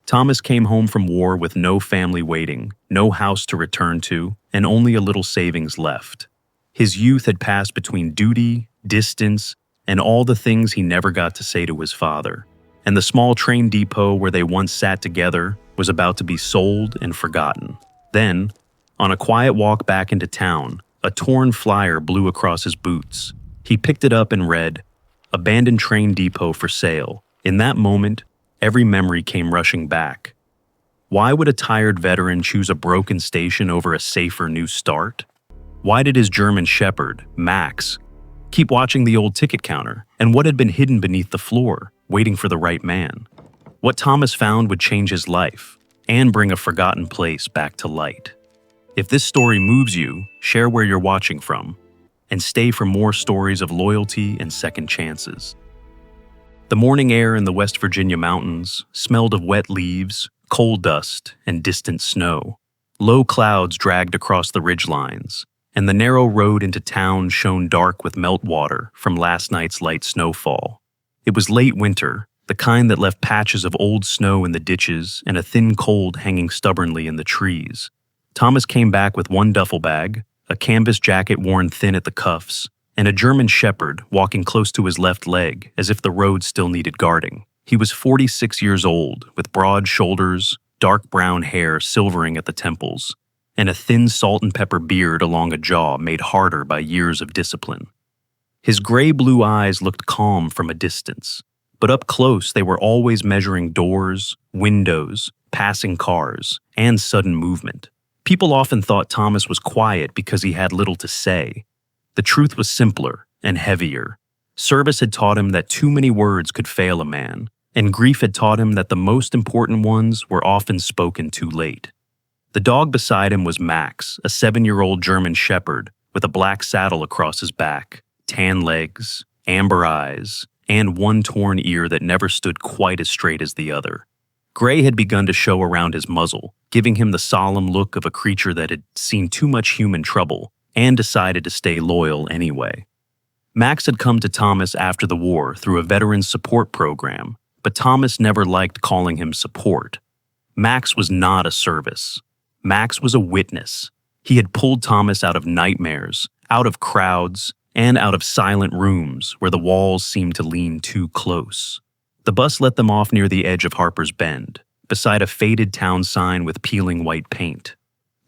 Thomas came home from war with no family waiting, no house to return to, and only a little savings left. His youth had passed between duty, distance, and all the things he never got to say to his father. And the small train depot where they once sat together was about to be sold and forgotten. Then, on a quiet walk back into town, a torn flyer blew across his boots. He picked it up and read, "Abandoned train depot for sale." In that moment, every memory came rushing back. Why would a tired veteran choose a broken station over a safer new start? Why did his German shepherd, Max, keep watching the old ticket counter? And what had been hidden beneath the floor, waiting for the right man? What Thomas found would change his life and bring a forgotten place back to light. If this story moves you, share where you're watching from, and stay for more stories of loyalty and second chances. The morning air in the West Virginia mountains smelled of wet leaves, coal dust, and distant snow. Low clouds dragged across the ridgelines, and the narrow road into town shone dark with meltwater from last night's light snowfall. It was late winter, the kind that left patches of old snow in the ditches and a thin cold hanging stubbornly in the trees. Thomas came back with one duffel bag, a canvas jacket worn thin at the cuffs, and a German shepherd walking close to his left leg as if the road still needed guarding. He was 46 years old, with broad shoulders, dark brown hair silvering at the temples, and a thin salt and pepper beard along a jaw made harder by years of discipline. His gray-blue eyes looked calm from a distance, but up close they were always measuring doors, windows, passing cars, and sudden movement. People often thought Thomas was quiet because he had little to say. The truth was simpler and heavier. Service had taught him that too many words could fail a man, and grief had taught him that the most important ones were often spoken too late. The dog beside him was Max, a 7-year-old German shepherd with a black saddle across his back, tan legs, amber eyes, and one torn ear that never stood quite as straight as the other. Gray had begun to show around his muzzle, giving him the solemn look of a creature that had seen too much human trouble and decided to stay loyal anyway. Max had come to Thomas after the war through a veterans support program, but Thomas never liked calling him support. Max was not a service. Max was a witness. He had pulled Thomas out of nightmares, out of crowds, and out of silent rooms where the walls seemed to lean too close. The bus let them off near the edge of Harper's Bend, beside a faded town sign with peeling white paint.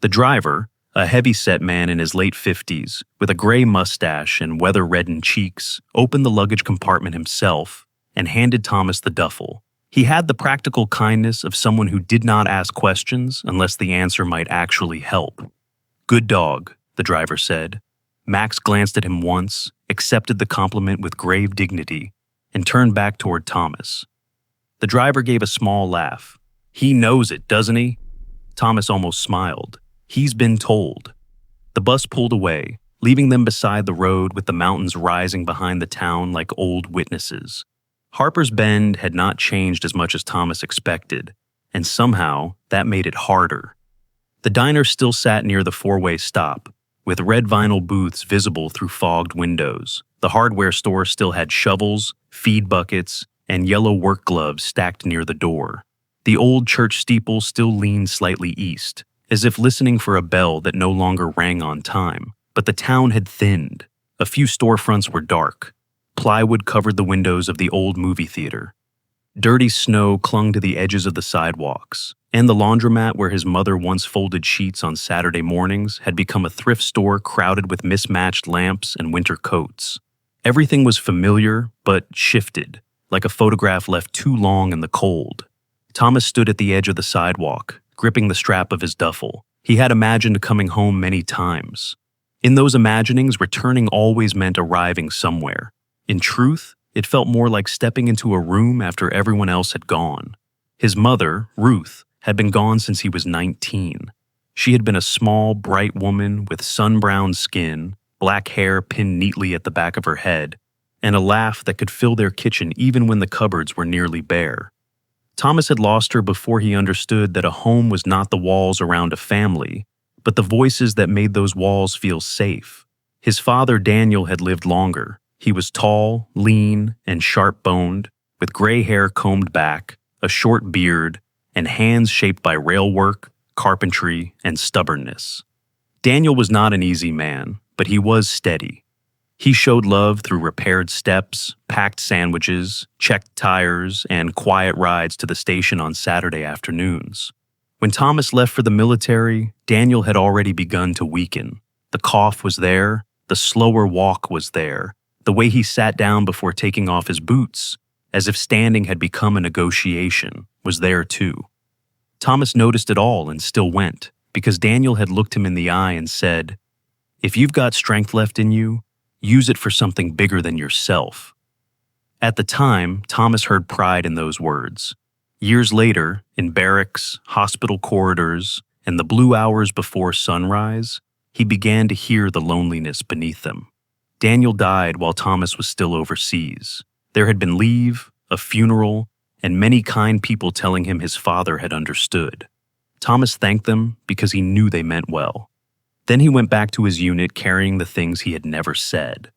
The driver, a heavy-set man in his late 50s, with a gray mustache and weather-reddened cheeks, opened the luggage compartment himself and handed Thomas the duffel. He had the practical kindness of someone who did not ask questions unless the answer might actually help. "Good dog," the driver said. Max glanced at him once, accepted the compliment with grave dignity, and turned back toward Thomas. The driver gave a small laugh. "He knows it, doesn't he?" Thomas almost smiled. "He's been told." The bus pulled away, leaving them beside the road with the mountains rising behind the town like old witnesses. Harper's Bend had not changed as much as Thomas expected, and somehow that made it harder. The diner still sat near the four-way stop, with red vinyl booths visible through fogged windows. The hardware store still had shovels, feed buckets, and yellow work gloves stacked near the door. The old church steeple still leaned slightly east, as if listening for a bell that no longer rang on time. But the town had thinned. A few storefronts were dark. Plywood covered the windows of the old movie theater. Dirty snow clung to the edges of the sidewalks, and the laundromat where his mother once folded sheets on Saturday mornings had become a thrift store crowded with mismatched lamps and winter coats. Everything was familiar, but shifted, like a photograph left too long in the cold. Thomas stood at the edge of the sidewalk, gripping the strap of his duffel. He had imagined coming home many times. In those imaginings, returning always meant arriving somewhere. In truth, it felt more like stepping into a room after everyone else had gone. His mother, Ruth, had been gone since he was 19. She had been a small, bright woman with sun-browned skin, black hair pinned neatly at the back of her head, and a laugh that could fill their kitchen even when the cupboards were nearly bare. Thomas had lost her before he understood that a home was not the walls around a family, but the voices that made those walls feel safe. His father, Daniel, had lived longer. He was tall, lean, and sharp-boned, with gray hair combed back, a short beard, and hands shaped by railwork, carpentry, and stubbornness. Daniel was not an easy man, but he was steady. He showed love through repaired steps, packed sandwiches, checked tires, and quiet rides to the station on Saturday afternoons. When Thomas left for the military, Daniel had already begun to weaken. The cough was there, the slower walk was there, the way he sat down before taking off his boots, as if standing had become a negotiation, was there too. Thomas noticed it all and still went, because Daniel had looked him in the eye and said, "If you've got strength left in you, use it for something bigger than yourself." At the time, Thomas heard pride in those words. Years later, in barracks, hospital corridors, and the blue hours before sunrise, he began to hear the loneliness beneath them. Daniel died while Thomas was still overseas. There had been leave, a funeral, and many kind people telling him his father had understood. Thomas thanked them because he knew they meant well. Then he went back to his unit carrying the things he had never said.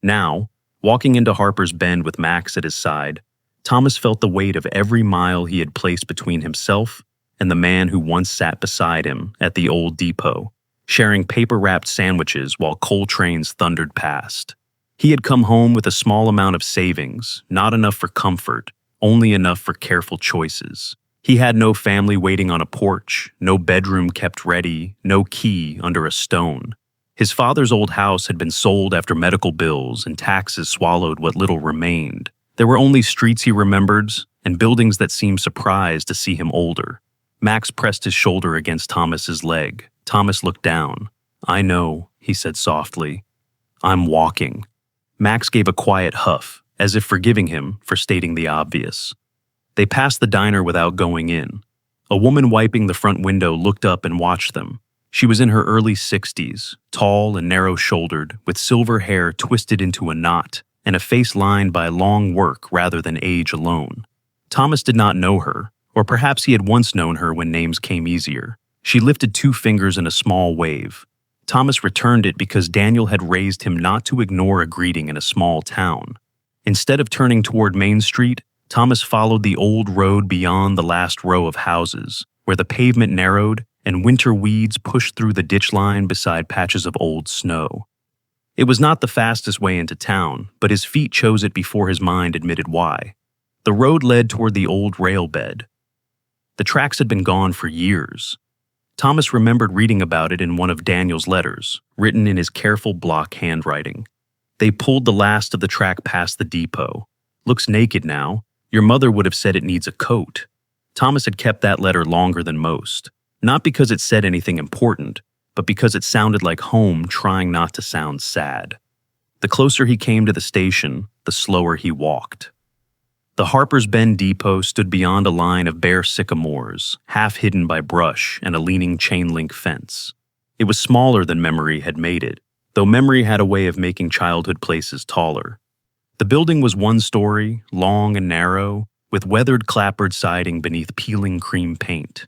Now, walking into Harper's Bend with Max at his side, Thomas felt the weight of every mile he had placed between himself and the man who once sat beside him at the old depot, sharing paper-wrapped sandwiches while coal trains thundered past. He had come home with a small amount of savings, not enough for comfort, only enough for careful choices. He had no family waiting on a porch, no bedroom kept ready, no key under a stone. His father's old house had been sold after medical bills and taxes swallowed what little remained. There were only streets he remembered and buildings that seemed surprised to see him older. Max pressed his shoulder against Thomas's leg. Thomas looked down. "I know," he said softly. "I'm walking." Max gave a quiet huff, as if forgiving him for stating the obvious. They passed the diner without going in. A woman wiping the front window looked up and watched them. She was in her early 60s, tall and narrow-shouldered, with silver hair twisted into a knot, and a face lined by long work rather than age alone. Thomas did not know her, or perhaps he had once known her when names came easier. She lifted 2 fingers in a small wave. Thomas returned it because Daniel had raised him not to ignore a greeting in a small town. Instead of turning toward Main Street, Thomas followed the old road beyond the last row of houses, where the pavement narrowed and winter weeds pushed through the ditch line beside patches of old snow. It was not the fastest way into town, but his feet chose it before his mind admitted why. The road led toward the old rail bed. The tracks had been gone for years. Thomas remembered reading about it in one of Daniel's letters, written in his careful block handwriting. They pulled the last of the track past the depot. "Looks naked now. Your mother would have said it needs a coat." Thomas had kept that letter longer than most, not because it said anything important, but because it sounded like home trying not to sound sad. The closer he came to the station, the slower he walked. The Harper's Bend depot stood beyond a line of bare sycamores, half hidden by brush and a leaning chain-link fence. It was smaller than memory had made it, though memory had a way of making childhood places taller. The building was 1 story, long and narrow, with weathered clapboard siding beneath peeling cream paint.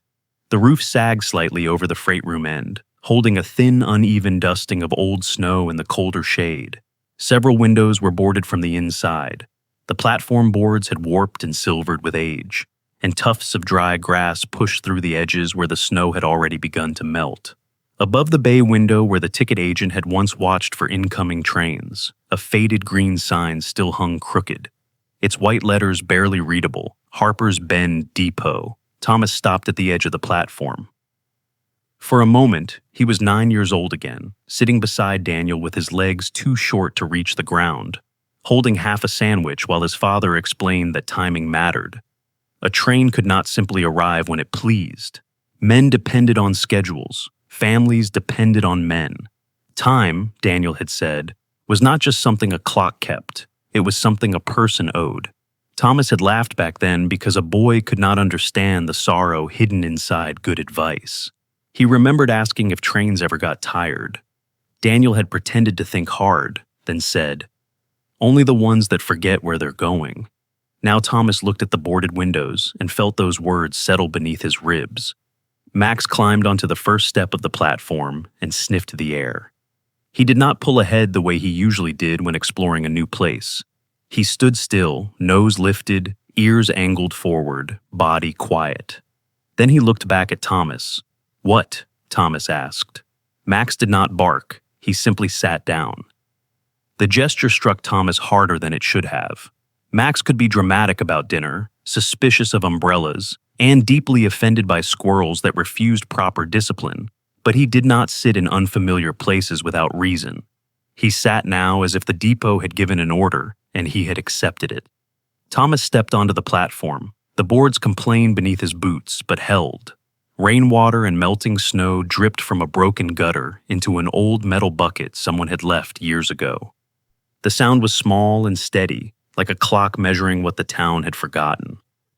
The roof sagged slightly over the freight room end, holding a thin, uneven dusting of old snow in the colder shade. Several windows were boarded from the inside. The platform boards had warped and silvered with age, and tufts of dry grass pushed through the edges where the snow had already begun to melt. Above the bay window where the ticket agent had once watched for incoming trains, a faded green sign still hung crooked. Its white letters barely readable, Harper's Bend Depot. Thomas stopped at the edge of the platform. For a moment, he was 9 years old again, sitting beside Daniel with his legs too short to reach the ground, holding half a sandwich while his father explained that timing mattered. A train could not simply arrive when it pleased. Men depended on schedules. Families depended on men. Time, Daniel had said, was not just something a clock kept. It was something a person owed. Thomas had laughed back then because a boy could not understand the sorrow hidden inside good advice. He remembered asking if trains ever got tired. Daniel had pretended to think hard, then said, "Only the ones that forget where they're going." Now Thomas looked at the boarded windows and felt those words settle beneath his ribs. Max climbed onto the first step of the platform and sniffed the air. He did not pull ahead the way he usually did when exploring a new place. He stood still, nose lifted, ears angled forward, body quiet. Then he looked back at Thomas. "What?" Thomas asked. Max did not bark. He simply sat down. The gesture struck Thomas harder than it should have. Max could be dramatic about dinner, suspicious of umbrellas, and deeply offended by squirrels that refused proper discipline, but he did not sit in unfamiliar places without reason. He sat now as if the depot had given an order, and he had accepted it. Thomas stepped onto the platform. The boards complained beneath his boots, but held. Rainwater and melting snow dripped from a broken gutter into an old metal bucket someone had left years ago. The sound was small and steady, like a clock measuring what the town had forgotten.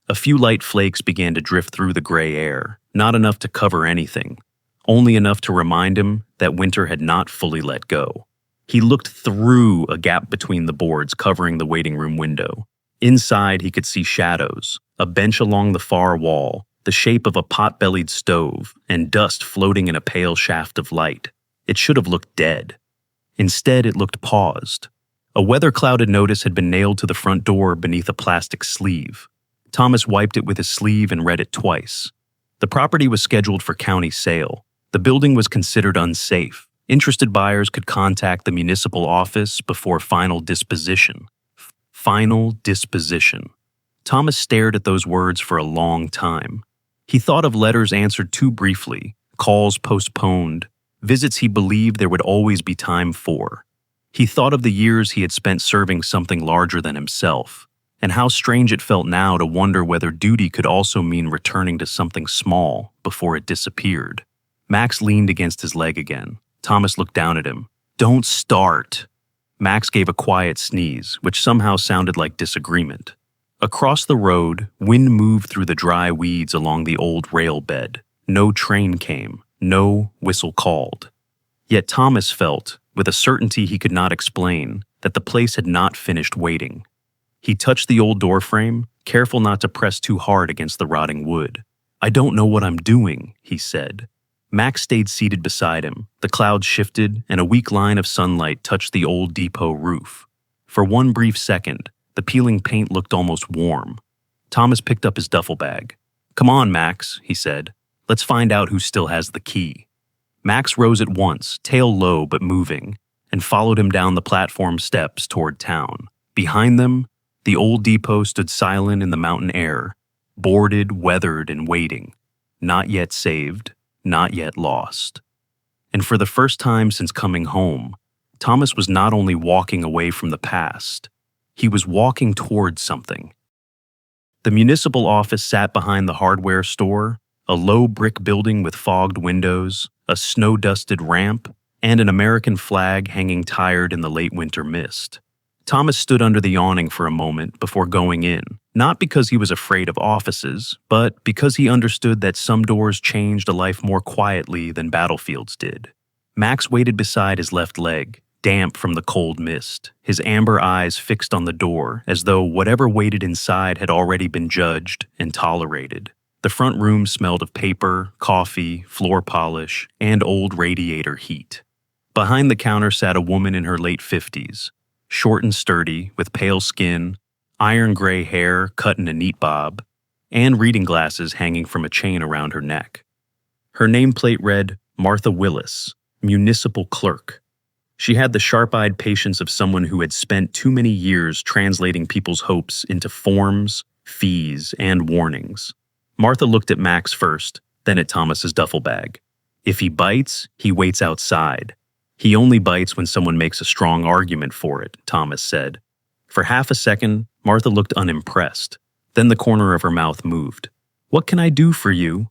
A few light flakes began to drift through the gray air, not enough to cover anything, only enough to remind him that winter had not fully let go. He looked through a gap between the boards covering the waiting room window. Inside, he could see shadows, a bench along the far wall, the shape of a pot-bellied stove, and dust floating in a pale shaft of light. It should have looked dead. Instead, it looked paused. A weather-clouded notice had been nailed to the front door beneath a plastic sleeve. Thomas wiped it with his sleeve and read it twice. The property was scheduled for county sale. The building was considered unsafe. Interested buyers could contact the municipal office before final disposition. Final disposition. Thomas stared at those words for a long time. He thought of letters answered too briefly, calls postponed, visits he believed there would always be time for. He thought of the years he had spent serving something larger than himself, and how strange it felt now to wonder whether duty could also mean returning to something small before it disappeared. Max leaned against his leg again. Thomas looked down at him. "Don't start." Max gave a quiet sneeze, which somehow sounded like disagreement. Across the road, wind moved through the dry weeds along the old rail bed. No train came, no whistle called. Yet Thomas felt, with a certainty he could not explain, that the place had not finished waiting. He touched the old doorframe, careful not to press too hard against the rotting wood. "I don't know what I'm doing," he said. Max stayed seated beside him. The clouds shifted, and a weak line of sunlight touched the old depot roof. For one brief second, the peeling paint looked almost warm. Thomas picked up his duffel bag. "Come on, Max," he said. "Let's find out who still has the key." Max rose at once, tail low but moving, and followed him down the platform steps toward town. Behind them, the old depot stood silent in the mountain air, boarded, weathered, and waiting. Not yet saved, not yet lost. And for the first time since coming home, Thomas was not only walking away from the past, he was walking towards something. The municipal office sat behind the hardware store, a low brick building with fogged windows, a snow-dusted ramp, and an American flag hanging tired in the late winter mist. Thomas stood under the awning for a moment before going in, not because he was afraid of offices, but because he understood that some doors changed a life more quietly than battlefields did. Max waited beside his left leg, damp from the cold mist, his amber eyes fixed on the door as though whatever waited inside had already been judged and tolerated. The front room smelled of paper, coffee, floor polish, and old radiator heat. Behind the counter sat a woman in her late 50s, short and sturdy, with pale skin, iron gray hair cut in a neat bob, and reading glasses hanging from a chain around her neck. Her nameplate read, Martha Willis, Municipal Clerk. She had the sharp-eyed patience of someone who had spent too many years translating people's hopes into forms, fees, and warnings. Martha looked at Max first, then at Thomas's duffel bag. If he bites, he waits outside. He only bites when someone makes a strong argument for it, Thomas said. For half a second, Martha looked unimpressed. Then the corner of her mouth moved. "What can I do for you?"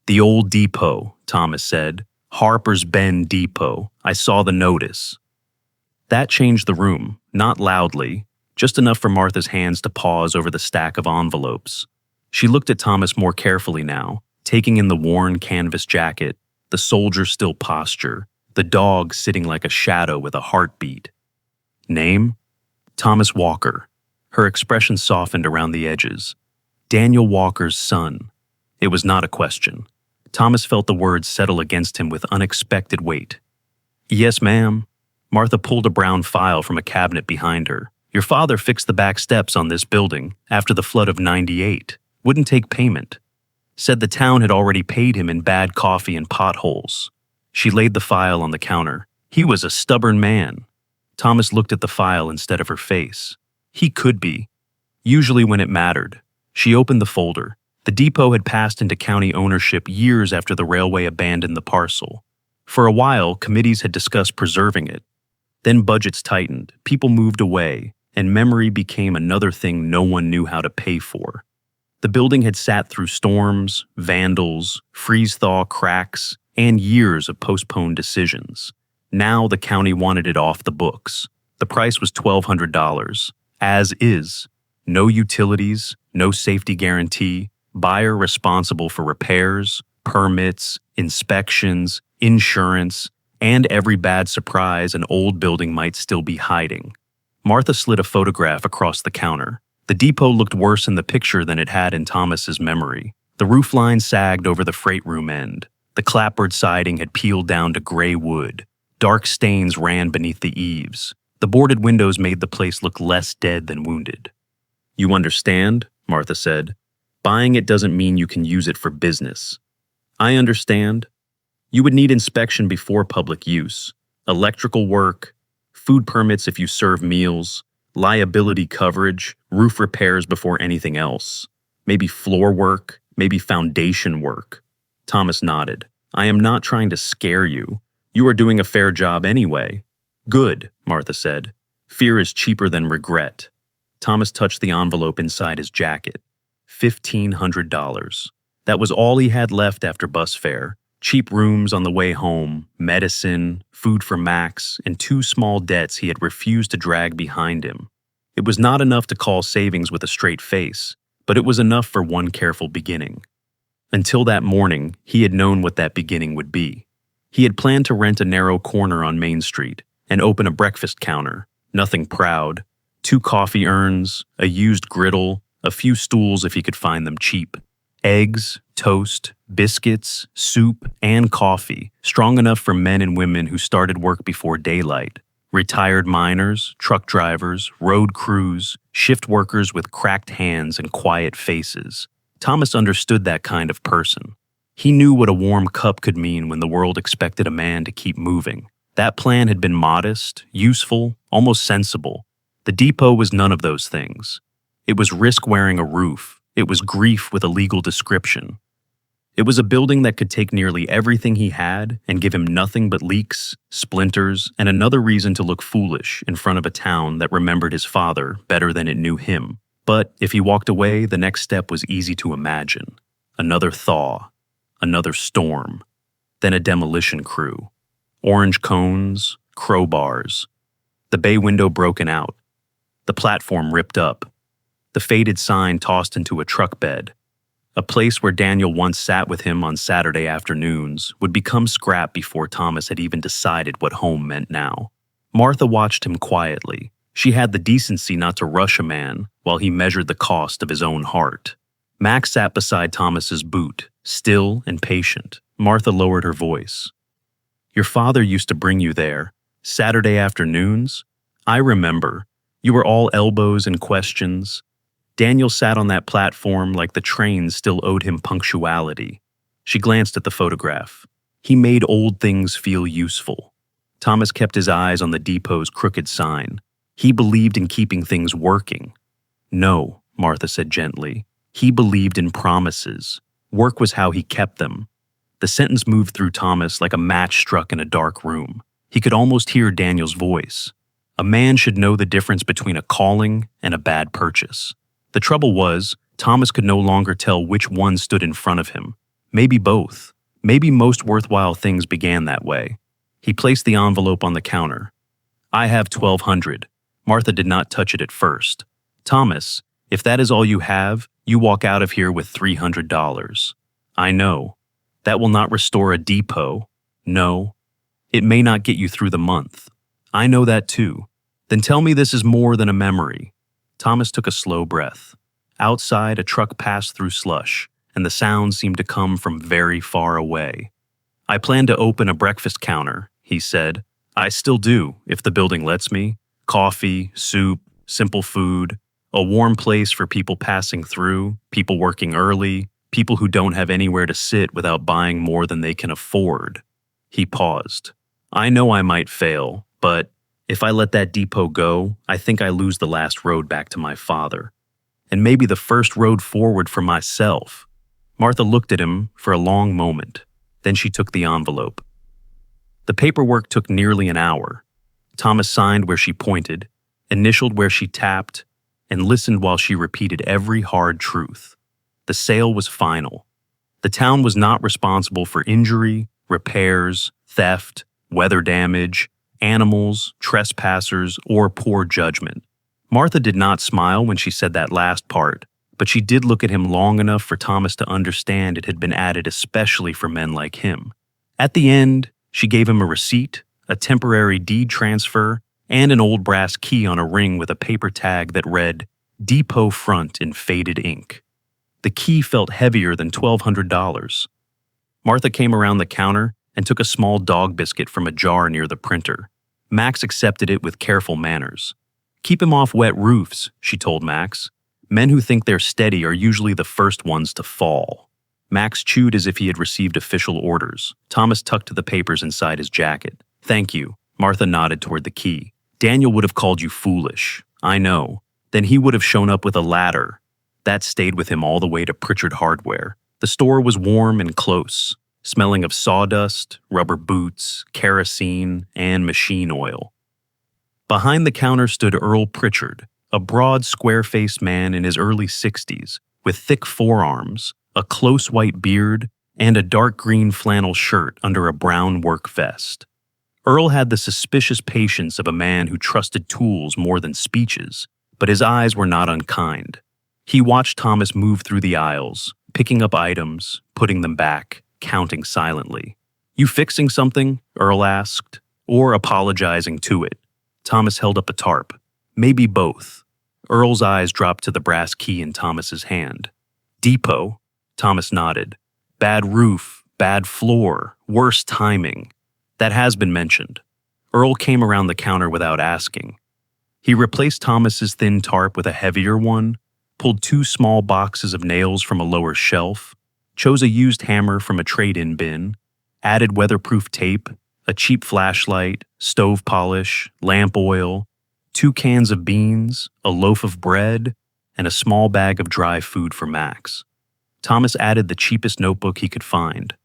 "The old depot," Thomas said. "Harper's Bend Depot. I saw the notice." That changed the room, not loudly, just enough for Martha's hands to pause over the stack of envelopes. She looked at Thomas more carefully now, taking in the worn canvas jacket, the soldier-still posture, the dog sitting like a shadow with a heartbeat. "Name?" "Thomas Walker." Her expression softened around the edges. "Daniel Walker's son." It was not a question. Thomas felt the words settle against him with unexpected weight. "Yes, ma'am." Martha pulled a brown file from a cabinet behind her. "Your father fixed the back steps on this building after the flood of '98. Wouldn't take payment." Said the town had already paid him in bad coffee and potholes. She laid the file on the counter. He was a stubborn man. Thomas looked at the file instead of her face. He could be. Usually when it mattered. She opened the folder. The depot had passed into county ownership years after the railway abandoned the parcel. For a while, committees had discussed preserving it. Then budgets tightened, people moved away, and memory became another thing no one knew how to pay for. The building had sat through storms, vandals, freeze-thaw cracks, and years of postponed decisions. Now the county wanted it off the books. The price was $1,200, as is. No utilities, no safety guarantee, buyer responsible for repairs, permits, inspections, insurance, and every bad surprise an old building might still be hiding. Martha slid a photograph across the counter. The depot looked worse in the picture than it had in Thomas's memory. The roofline sagged over the freight room end. The clapboard siding had peeled down to gray wood. Dark stains ran beneath the eaves. The boarded windows made the place look less dead than wounded. "You understand?" Martha said. "Buying it doesn't mean you can use it for business." "I understand. You would need inspection before public use, electrical work, food permits if you serve meals, liability coverage, roof repairs before anything else. Maybe floor work, maybe foundation work." Thomas nodded. "I am not trying to scare you. You are doing a fair job anyway." "Good," Martha said. "Fear is cheaper than regret." Thomas touched the envelope inside his jacket. $1,500. That was all he had left after bus fare. Cheap rooms on the way home, medicine, food for Max, and 2 small debts he had refused to drag behind him. It was not enough to call savings with a straight face, but it was enough for one careful beginning. Until that morning, he had known what that beginning would be. He had planned to rent a narrow corner on Main Street and open a breakfast counter, nothing proud, 2 coffee urns, a used griddle, a few stools if he could find them cheap. Eggs, toast, biscuits, soup, and coffee, strong enough for men and women who started work before daylight. Retired miners, truck drivers, road crews, shift workers with cracked hands and quiet faces. Thomas understood that kind of person. He knew what a warm cup could mean when the world expected a man to keep moving. That plan had been modest, useful, almost sensible. The depot was none of those things. It was risk wearing a roof. It was grief with a legal description. It was a building that could take nearly everything he had and give him nothing but leaks, splinters, and another reason to look foolish in front of a town that remembered his father better than it knew him. But if he walked away, the next step was easy to imagine. Another thaw, another storm, then a demolition crew. Orange cones, crowbars. The bay window broken out. The platform ripped up. The faded sign tossed into a truck bed. A place where Daniel once sat with him on Saturday afternoons would become scrap before Thomas had even decided what home meant now. Martha watched him quietly. She had the decency not to rush a man while he measured the cost of his own heart. Max sat beside Thomas's boot, still and patient. Martha lowered her voice. "Your father used to bring you there, Saturday afternoons? I remember. You were all elbows and questions. Daniel sat on that platform like the trains still owed him punctuality." She glanced at the photograph. He made old things feel useful. Thomas kept his eyes on the depot's crooked sign. He believed in keeping things working. "No," Martha said gently. He believed in promises. Work was how he kept them. The sentence moved through Thomas like a match struck in a dark room. He could almost hear Daniel's voice. A man should know the difference between a calling and a bad purchase. The trouble was, Thomas could no longer tell which one stood in front of him. Maybe both. Maybe most worthwhile things began that way. He placed the envelope on the counter. "I have $1,200. Martha did not touch it at first. "Thomas, if that is all you have, you walk out of here with $300. I know. That will not restore a depot. No. It may not get you through the month. I know that too. Then tell me this is more than a memory." Thomas took a slow breath. Outside, a truck passed through slush, and the sound seemed to come from very far away. "I plan to open a breakfast counter," he said. "I still do, if the building lets me. Coffee, soup, simple food, a warm place for people passing through, people working early, People who don't have anywhere to sit without buying more than they can afford. He paused. I know I might fail, but if I let that depot go, I think I lose the last road back to my father. And maybe the first road forward for myself. Martha looked at him for a long moment. Then she took the envelope. The paperwork took nearly an hour. Thomas signed where she pointed, initialed where she tapped, and listened while she repeated every hard truth. The sale was final. The town was not responsible for injury, repairs, theft, weather damage, animals, trespassers, or poor judgment. Martha did not smile when she said that last part, but she did look at him long enough for Thomas to understand it had been added especially for men like him. At the end, she gave him a receipt, a temporary deed transfer, and an old brass key on a ring with a paper tag that read, Depot Front in faded ink. The key felt heavier than $1,200. Martha came around the counter and took a small dog biscuit from a jar near the printer. Max accepted it with careful manners. Keep him off wet roofs, she told Max. Men who think they're steady are usually the first ones to fall. Max chewed as if he had received official orders. Thomas tucked the papers inside his jacket. Thank you. Martha nodded toward the key. Daniel would have called you foolish. I know. Then he would have shown up with a ladder. That stayed with him all the way to Pritchard Hardware. The store was warm and close, smelling of sawdust, rubber boots, kerosene, and machine oil. Behind the counter stood Earl Pritchard, a broad, square-faced man in his early 60s, with thick forearms, a close white beard, and a dark green flannel shirt under a brown work vest. Earl had the suspicious patience of a man who trusted tools more than speeches, but his eyes were not unkind. He watched Thomas move through the aisles, picking up items, putting them back, counting silently. You fixing something? Earl asked, or apologizing to it. Thomas held up a tarp. Maybe both. Earl's eyes dropped to the brass key in Thomas's hand. Depot. Thomas nodded. Bad roof, bad floor, worse timing. That has been mentioned. Earl came around the counter without asking. He replaced Thomas's thin tarp with a heavier one, pulled 2 small boxes of nails from a lower shelf, chose a used hammer from a trade-in bin, added weatherproof tape, a cheap flashlight, stove polish, lamp oil, 2 cans of beans, a loaf of bread, and a small bag of dry food for Max. Thomas added the cheapest notebook he could find.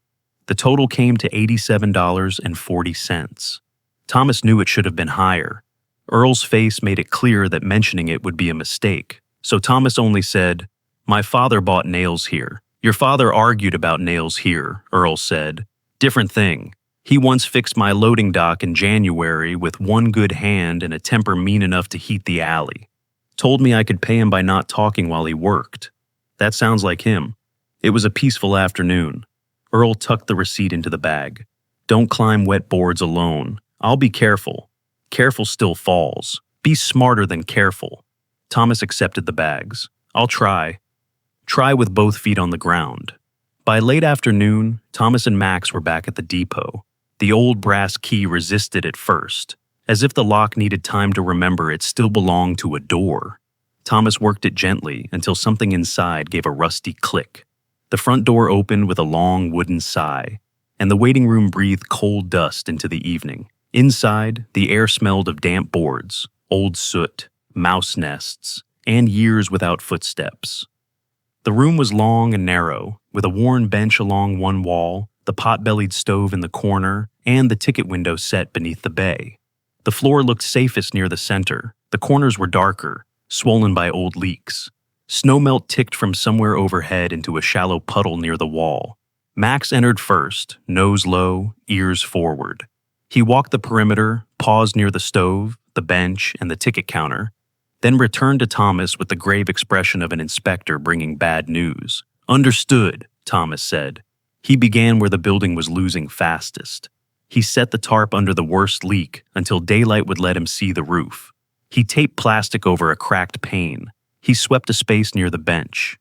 The total came to $87.40. Thomas knew it should have been higher. Earl's face made it clear that mentioning it would be a mistake, so Thomas only said, My father bought nails here. Your father argued about nails here, Earl said. Different thing. He once fixed my loading dock in January with one good hand and a temper mean enough to heat the alley. Told me I could pay him by not talking while he worked. That sounds like him. It was a peaceful afternoon. Earl tucked the receipt into the bag. Don't climb wet boards alone. I'll be careful. Careful still falls. Be smarter than careful. Thomas accepted the bags. I'll try. Try with both feet on the ground. By late afternoon, Thomas and Max were back at the depot. The old brass key resisted at first, as if the lock needed time to remember it still belonged to a door. Thomas worked it gently until something inside gave a rusty click. The front door opened with a long wooden sigh, and the waiting room breathed cold dust into the evening. Inside, the air smelled of damp boards, old soot, mouse nests, and years without footsteps. The room was long and narrow, with a worn bench along one wall, the pot-bellied stove in the corner, and the ticket window set beneath the bay. The floor looked safest near the center. The corners were darker, swollen by old leaks. Snowmelt ticked from somewhere overhead into a shallow puddle near the wall. Max entered first, nose low, ears forward. He walked the perimeter, paused near the stove, the bench, and the ticket counter, then returned to Thomas with the grave expression of an inspector bringing bad news. Understood, Thomas said. He began where the building was losing fastest. He set the tarp under the worst leak until daylight would let him see the roof. He taped plastic over a cracked pane. He swept a space near the bench.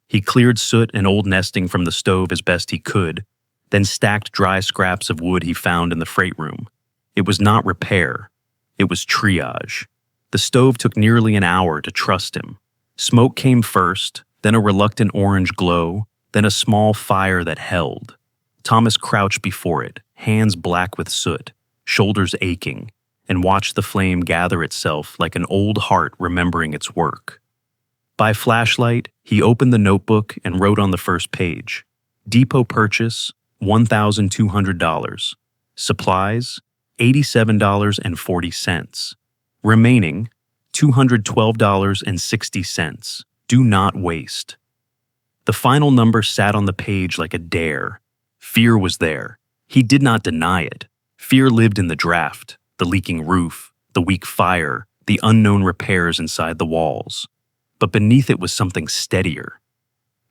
He cleared soot and old nesting from the stove as best he could, then stacked dry scraps of wood he found in the freight room. It was not repair. It was triage. The stove took nearly an hour to trust him. Smoke came first, then a reluctant orange glow, then a small fire that held. Thomas crouched before it, hands black with soot, shoulders aching, and watched the flame gather itself like an old heart remembering its work. By flashlight, he opened the notebook and wrote on the first page, "Depot purchase, $1,200. Supplies, $87.40. Remaining, $212.60. Do not waste." The final number sat on the page like a dare. Fear was there. He did not deny it. Fear lived in the draft, the leaking roof, the weak fire, the unknown repairs inside the walls. But beneath it was something steadier.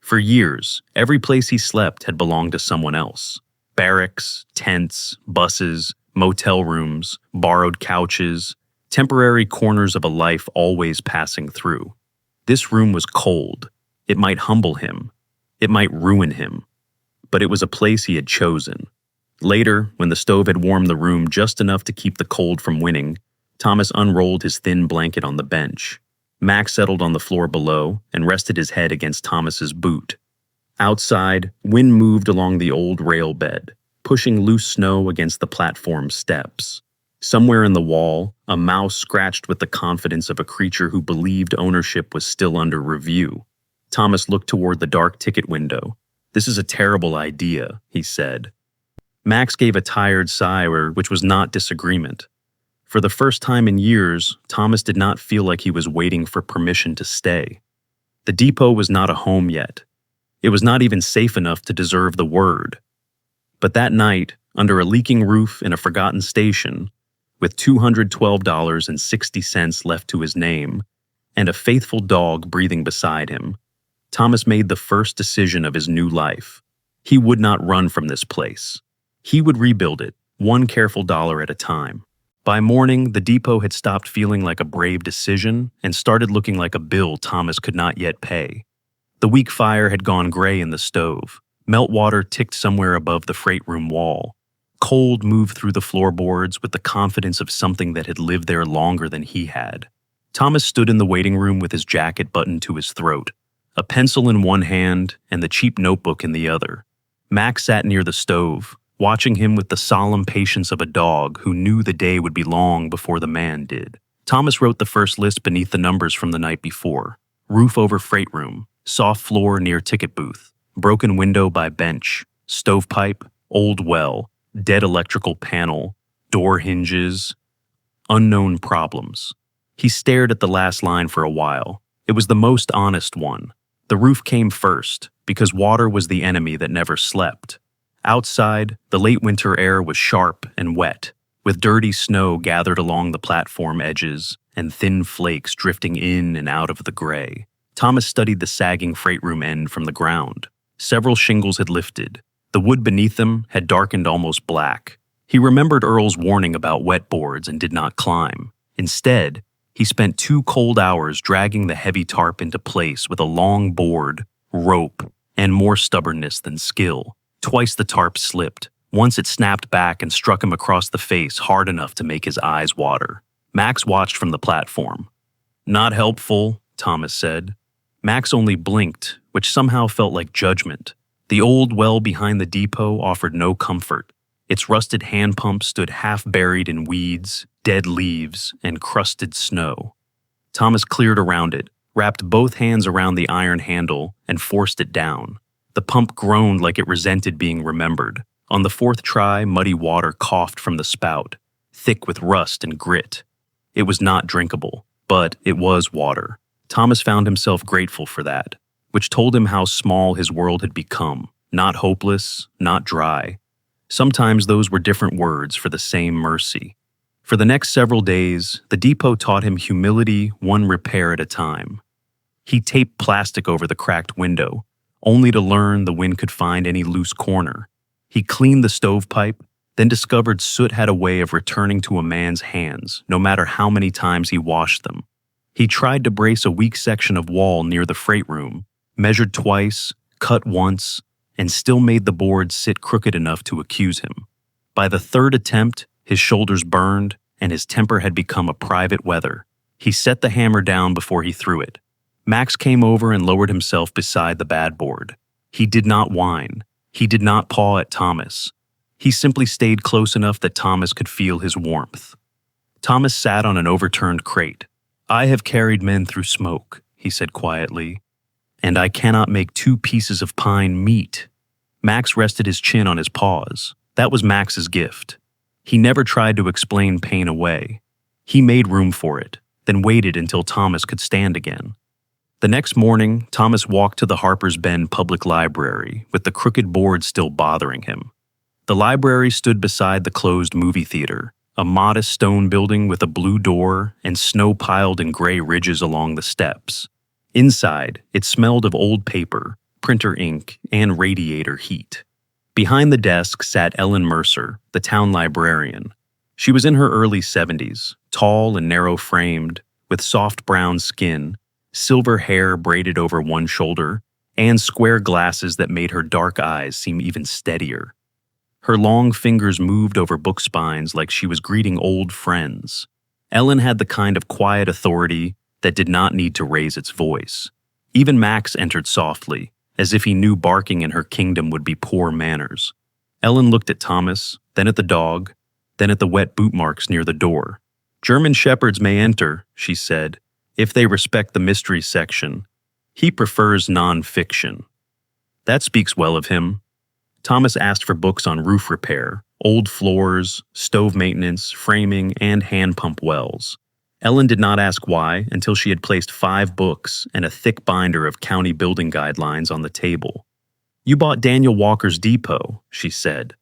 For years, every place he slept had belonged to someone else. Barracks, tents, buses, motel rooms, borrowed couches, temporary corners of a life always passing through. This room was cold. It might humble him. It might ruin him. But it was a place he had chosen. Later, when the stove had warmed the room just enough to keep the cold from winning, Thomas unrolled his thin blanket on the bench. Max settled on the floor below and rested his head against Thomas's boot. Outside, wind moved along the old rail bed, pushing loose snow against the platform steps. Somewhere in the wall, a mouse scratched with the confidence of a creature who believed ownership was still under review. Thomas looked toward the dark ticket window. "This is a terrible idea," he said. Max gave a tired sigh, which was not disagreement. For the first time in years, Thomas did not feel like he was waiting for permission to stay. The depot was not a home yet. It was not even safe enough to deserve the word. But that night, under a leaking roof in a forgotten station, with $212.60 left to his name, and a faithful dog breathing beside him, Thomas made the first decision of his new life. He would not run from this place. He would rebuild it, one careful dollar at a time. By morning, the depot had stopped feeling like a brave decision and started looking like a bill Thomas could not yet pay. The weak fire had gone gray in the stove. Meltwater ticked somewhere above the freight room wall. Cold moved through the floorboards with the confidence of something that had lived there longer than he had. Thomas stood in the waiting room with his jacket buttoned to his throat, a pencil in one hand and the cheap notebook in the other. Max sat near the stove, watching him with the solemn patience of a dog who knew the day would be long before the man did. Thomas wrote the first list beneath the numbers from the night before. Roof over freight room, soft floor near ticket booth, broken window by bench, stovepipe, old well, dead electrical panel, door hinges, unknown problems. He stared at the last line for a while. It was the most honest one. The roof came first, because water was the enemy that never slept. Outside, the late winter air was sharp and wet, with dirty snow gathered along the platform edges and thin flakes drifting in and out of the gray. Thomas studied the sagging freight room end from the ground. Several shingles had lifted. The wood beneath them had darkened almost black. He remembered Earl's warning about wet boards and did not climb. Instead, he spent 2 cold hours dragging the heavy tarp into place with a long board, rope, and more stubbornness than skill. Twice the tarp slipped. Once it snapped back and struck him across the face hard enough to make his eyes water. Max watched from the platform. "Not helpful," Thomas said. Max only blinked, which somehow felt like judgment. The old well behind the depot offered no comfort. Its rusted hand pump stood half buried in weeds, dead leaves, and crusted snow. Thomas cleared around it, wrapped both hands around the iron handle, and forced it down. The pump groaned like it resented being remembered. On the 4th try, muddy water coughed from the spout, thick with rust and grit. It was not drinkable, but it was water. Thomas found himself grateful for that, which told him how small his world had become, not hopeless, not dry. Sometimes those were different words for the same mercy. For the next several days, the depot taught him humility, one repair at a time. He taped plastic over the cracked window, only to learn the wind could find any loose corner. He cleaned the stovepipe, then discovered soot had a way of returning to a man's hands, no matter how many times he washed them. He tried to brace a weak section of wall near the freight room, measured twice, cut once, and still made the board sit crooked enough to accuse him. By the 3rd attempt, his shoulders burned, and his temper had become a private weather. He set the hammer down before he threw it. Max came over and lowered himself beside the bad board. He did not whine. He did not paw at Thomas. He simply stayed close enough that Thomas could feel his warmth. Thomas sat on an overturned crate. "I have carried men through smoke," he said quietly, "and I cannot make two pieces of pine meet." Max rested his chin on his paws. That was Max's gift. He never tried to explain pain away. He made room for it, then waited until Thomas could stand again. The next morning, Thomas walked to the Harper's Bend Public Library, with the crooked board still bothering him. The library stood beside the closed movie theater, a modest stone building with a blue door and snow piled in gray ridges along the steps. Inside, it smelled of old paper, printer ink, and radiator heat. Behind the desk sat Ellen Mercer, the town librarian. She was in her early 70s, tall and narrow-framed, with soft brown skin, silver hair braided over one shoulder, and square glasses that made her dark eyes seem even steadier. Her long fingers moved over book spines like she was greeting old friends. Ellen had the kind of quiet authority that did not need to raise its voice. Even Max entered softly, as if he knew barking in her kingdom would be poor manners. Ellen looked at Thomas, then at the dog, then at the wet boot marks near the door. "German shepherds may enter," she said, "if they respect the mystery section. He prefers non-fiction." "That speaks well of him." Thomas asked for books on roof repair, old floors, stove maintenance, framing, and hand pump wells. Ellen did not ask why until she had placed 5 books and a thick binder of county building guidelines on the table. "You bought Daniel Walker's Depot," she said.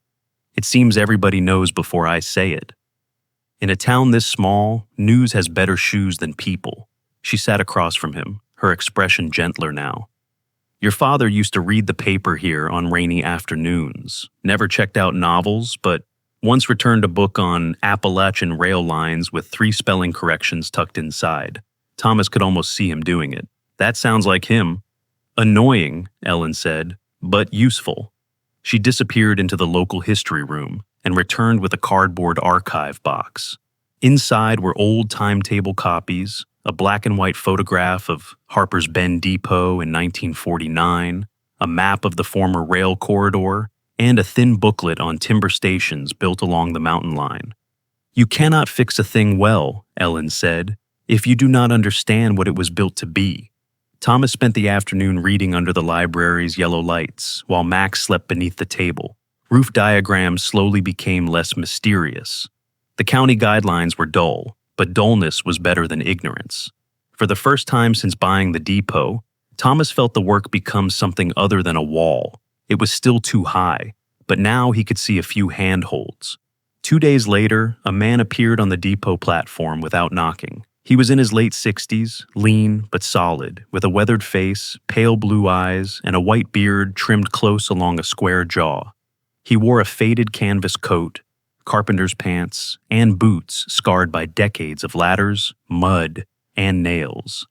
"It seems everybody knows before I say it." In a town this small, news has better shoes than people. She sat across from him, her expression gentler now. "Your father used to read the paper here on rainy afternoons, never checked out novels, but once returned a book on Appalachian rail lines with 3 spelling corrections tucked inside. Thomas could almost see him doing it. That sounds like him." "Annoying," Ellen said, "but useful." She disappeared into the local history room and returned with a cardboard archive box. Inside were old timetable copies, a black and white photograph of Harper's Bend Depot in 1949, a map of the former rail corridor, and a thin booklet on timber stations built along the mountain line. "You cannot fix a thing well," Ellen said, "if you do not understand what it was built to be." Thomas spent the afternoon reading under the library's yellow lights, while Max slept beneath the table. Roof diagrams slowly became less mysterious. The county guidelines were dull, but dullness was better than ignorance. For the first time since buying the depot, Thomas felt the work become something other than a wall. It was still too high, but now he could see a few handholds. 2 days later, a man appeared on the depot platform without knocking. He was in his late 60s, lean but solid, with a weathered face, pale blue eyes, and a white beard trimmed close along a square jaw. He wore a faded canvas coat, carpenter's pants, and boots scarred by decades of ladders, mud, and nails.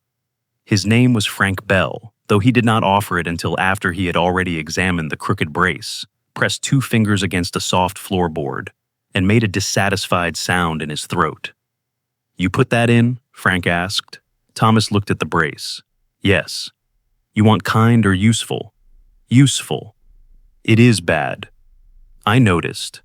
His name was Frank Bell, though he did not offer it until after he had already examined the crooked brace, pressed 2 fingers against a soft floorboard, and made a dissatisfied sound in his throat. "You put that in?" Frank asked. Thomas looked at the brace. "Yes." "You want kind or useful?" "Useful." "It is bad." "I noticed."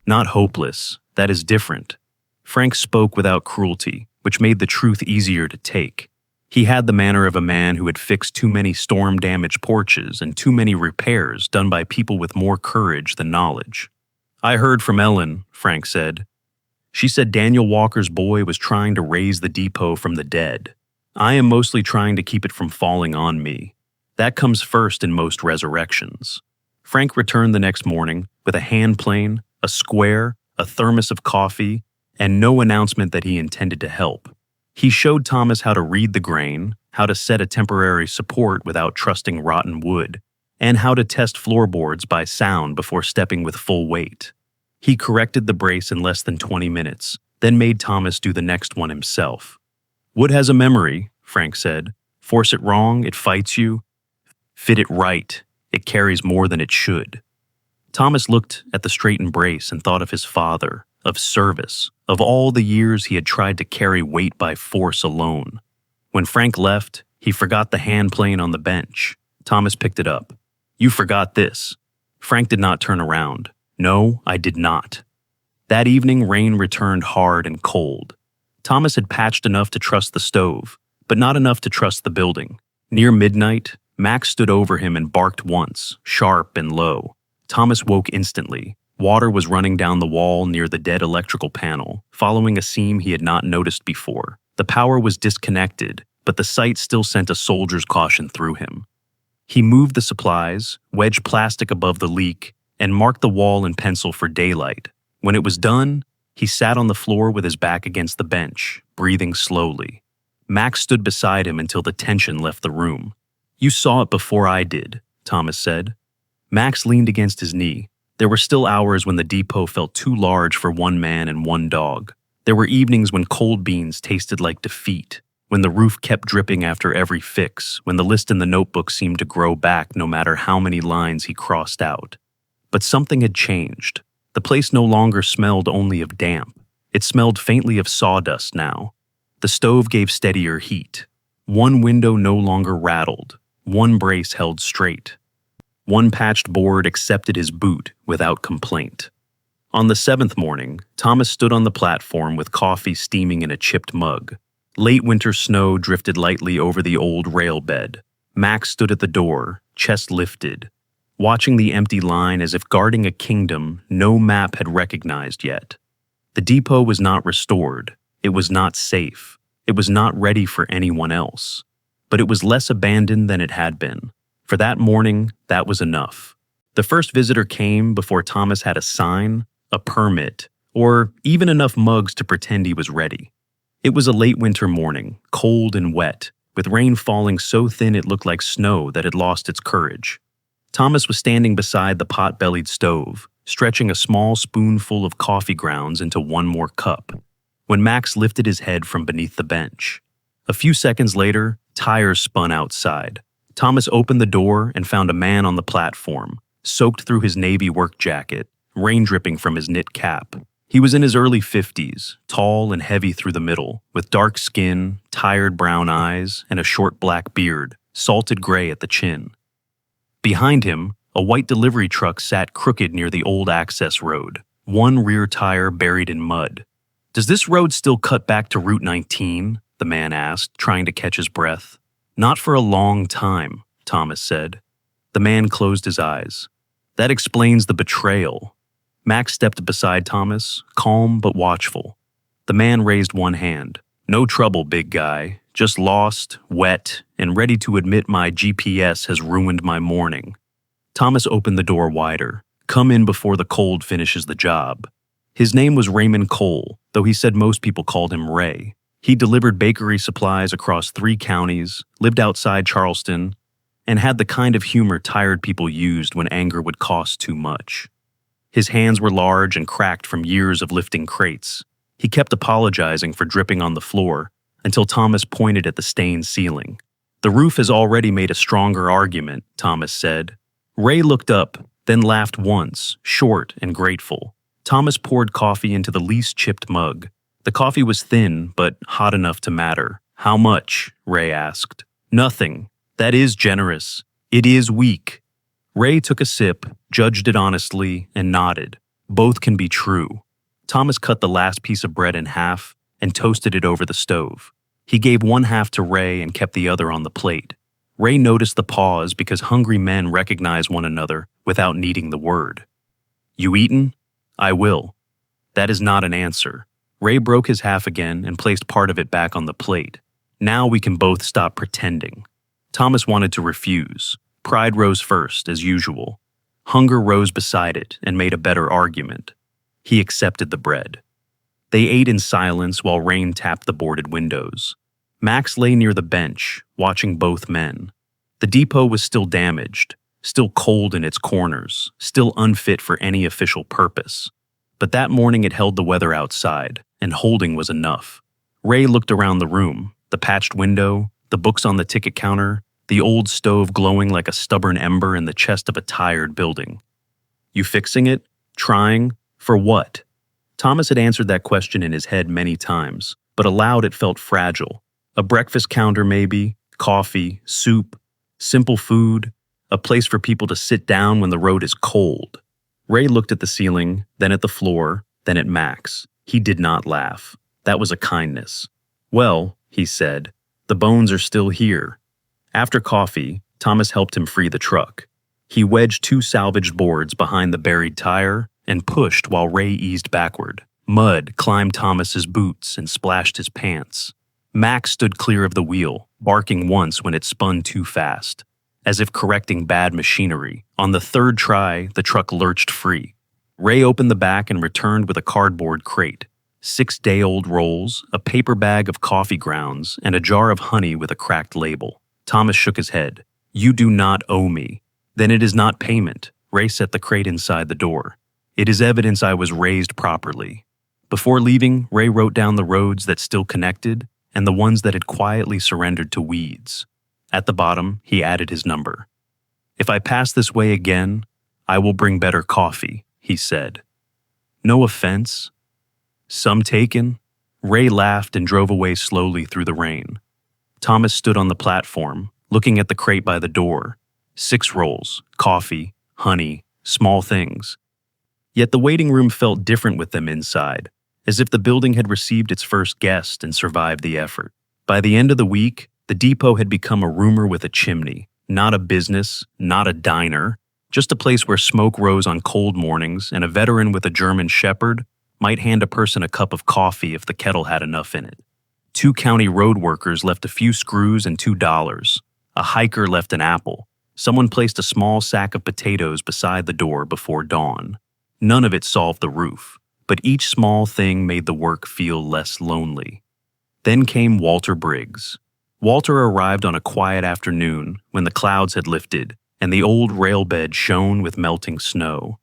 "Not hopeless. That is different." Frank spoke without cruelty, which made the truth easier to take. He had the manner of a man who had fixed too many storm-damaged porches and too many repairs done by people with more courage than knowledge. "I heard from Ellen," Frank said. "She said Daniel Walker's boy was trying to raise the depot from the dead. I am mostly trying to keep it from falling on me. That comes first in most resurrections." Frank returned the next morning with a hand plane, a square, a thermos of coffee, and no announcement that he intended to help. He showed Thomas how to read the grain, how to set a temporary support without trusting rotten wood, and how to test floorboards by sound before stepping with full weight. He corrected the brace in less than 20 minutes, then made Thomas do the next one himself. "Wood has a memory," Frank said. "Force it wrong, it fights you. Fit it right, it carries more than it should." Thomas looked at the straightened brace and thought of his father, of service, of all the years he had tried to carry weight by force alone. When Frank left, he forgot the hand plane on the bench. Thomas picked it up. "You forgot this." Frank did not turn around. "No, I did not." That evening, rain returned hard and cold. Thomas had patched enough to trust the stove, but not enough to trust the building. Near midnight, Max stood over him and barked once, sharp and low. Thomas woke instantly. Water was running down the wall near the dead electrical panel, following a seam he had not noticed before. The power was disconnected, but the sight still sent a soldier's caution through him. He moved the supplies, wedged plastic above the leak, and marked the wall in pencil for daylight. When it was done, he sat on the floor with his back against the bench, breathing slowly. Max stood beside him until the tension left the room. "You saw it before I did," Thomas said. Max leaned against his knee. There were still hours when the depot felt too large for one man and one dog. There were evenings when cold beans tasted like defeat, when the roof kept dripping after every fix, when the list in the notebook seemed to grow back no matter how many lines he crossed out. But something had changed. The place no longer smelled only of damp. It smelled faintly of sawdust now. The stove gave steadier heat. One window no longer rattled. One brace held straight. One patched board accepted his boot without complaint. On the 7th morning, Thomas stood on the platform with coffee steaming in a chipped mug. Late winter snow drifted lightly over the old rail bed. Max stood at the door, chest lifted, watching the empty line as if guarding a kingdom no map had recognized yet. The depot was not restored. It was not safe. It was not ready for anyone else. But it was less abandoned than it had been. For that morning, that was enough. The first visitor came before Thomas had a sign, a permit, or even enough mugs to pretend he was ready. It was a late winter morning, cold and wet, with rain falling so thin it looked like snow that had lost its courage. Thomas was standing beside the pot-bellied stove, stretching a small spoonful of coffee grounds into one more cup, when Max lifted his head from beneath the bench. A few seconds later, tires spun outside. Thomas opened the door and found a man on the platform, soaked through his navy work jacket, rain dripping from his knit cap. He was in his early 50s, tall and heavy through the middle, with dark skin, tired brown eyes, and a short black beard, salted gray at the chin. Behind him, a white delivery truck sat crooked near the old access road, one rear tire buried in mud. "Does this road still cut back to Route 19? The man asked, trying to catch his breath. "Not for a long time," Thomas said. The man closed his eyes. "That explains the betrayal." Max stepped beside Thomas, calm but watchful. The man raised one hand. "No trouble, big guy. Just lost, wet, and ready to admit my GPS has ruined my morning." Thomas opened the door wider. "Come in before the cold finishes the job." His name was Raymond Cole, though he said most people called him Ray. He delivered bakery supplies across 3 counties, lived outside Charleston, and had the kind of humor tired people used when anger would cost too much. His hands were large and cracked from years of lifting crates. He kept apologizing for dripping on the floor until Thomas pointed at the stained ceiling. "The roof has already made a stronger argument," Thomas said. Ray looked up, then laughed once, short and grateful. Thomas poured coffee into the least chipped mug. The coffee was thin, but hot enough to matter. "How much?" Ray asked. "Nothing. That is generous. It is weak." Ray took a sip, judged it honestly, and nodded. "Both can be true." Thomas cut the last piece of bread in half and toasted it over the stove. He gave one half to Ray and kept the other on the plate. Ray noticed the pause because hungry men recognize one another without needing the word. "You eaten?" "I will." That is not an answer. Ray broke his half again and placed part of it back on the plate. "Now we can both stop pretending." Thomas wanted to refuse. Pride rose first, as usual. Hunger rose beside it and made a better argument. He accepted the bread. They ate in silence while rain tapped the boarded windows. Max lay near the bench, watching both men. The depot was still damaged, still cold in its corners, still unfit for any official purpose. But that morning it held the weather outside, and holding was enough. Ray looked around the room, the patched window, the books on the ticket counter, the old stove glowing like a stubborn ember in the chest of a tired building. "You fixing it? Trying? For what?" Thomas had answered that question in his head many times, but aloud it felt fragile. A breakfast counter maybe, coffee, soup, simple food, a place for people to sit down when the road is cold. Ray looked at the ceiling, then at the floor, then at Max. He did not laugh. That was a kindness. "Well," he said, "the bones are still here." After coffee, Thomas helped him free the truck. He wedged 2 salvaged boards behind the buried tire and pushed while Ray eased backward. Mud climbed Thomas's boots and splashed his pants. Max stood clear of the wheel, barking once when it spun too fast, as if correcting bad machinery. On the 3rd try, the truck lurched free. Ray opened the back and returned with a cardboard crate, 6 day-old rolls, a paper bag of coffee grounds, and a jar of honey with a cracked label. Thomas shook his head. "You do not owe me." "Then it is not payment." Ray set the crate inside the door. "It is evidence I was raised properly." Before leaving, Ray wrote down the roads that still connected and the ones that had quietly surrendered to weeds. At the bottom, he added his number. "If I pass this way again, I will bring better coffee," he said. "No offense." "Some taken?" Ray laughed and drove away slowly through the rain. Thomas stood on the platform, looking at the crate by the door. 6 rolls, coffee, honey, small things. Yet the waiting room felt different with them inside, as if the building had received its first guest and survived the effort. By the end of the week, the depot had become a rumor with a chimney, not a business, not a diner, just a place where smoke rose on cold mornings and a veteran with a German shepherd might hand a person a cup of coffee if the kettle had enough in it. 2 county road workers left a few screws and $2. A hiker left an apple. Someone placed a small sack of potatoes beside the door before dawn. None of it solved the roof, but each small thing made the work feel less lonely. Then came Walter Briggs. Walter arrived on a quiet afternoon when the clouds had lifted and the old rail bed shone with melting snow.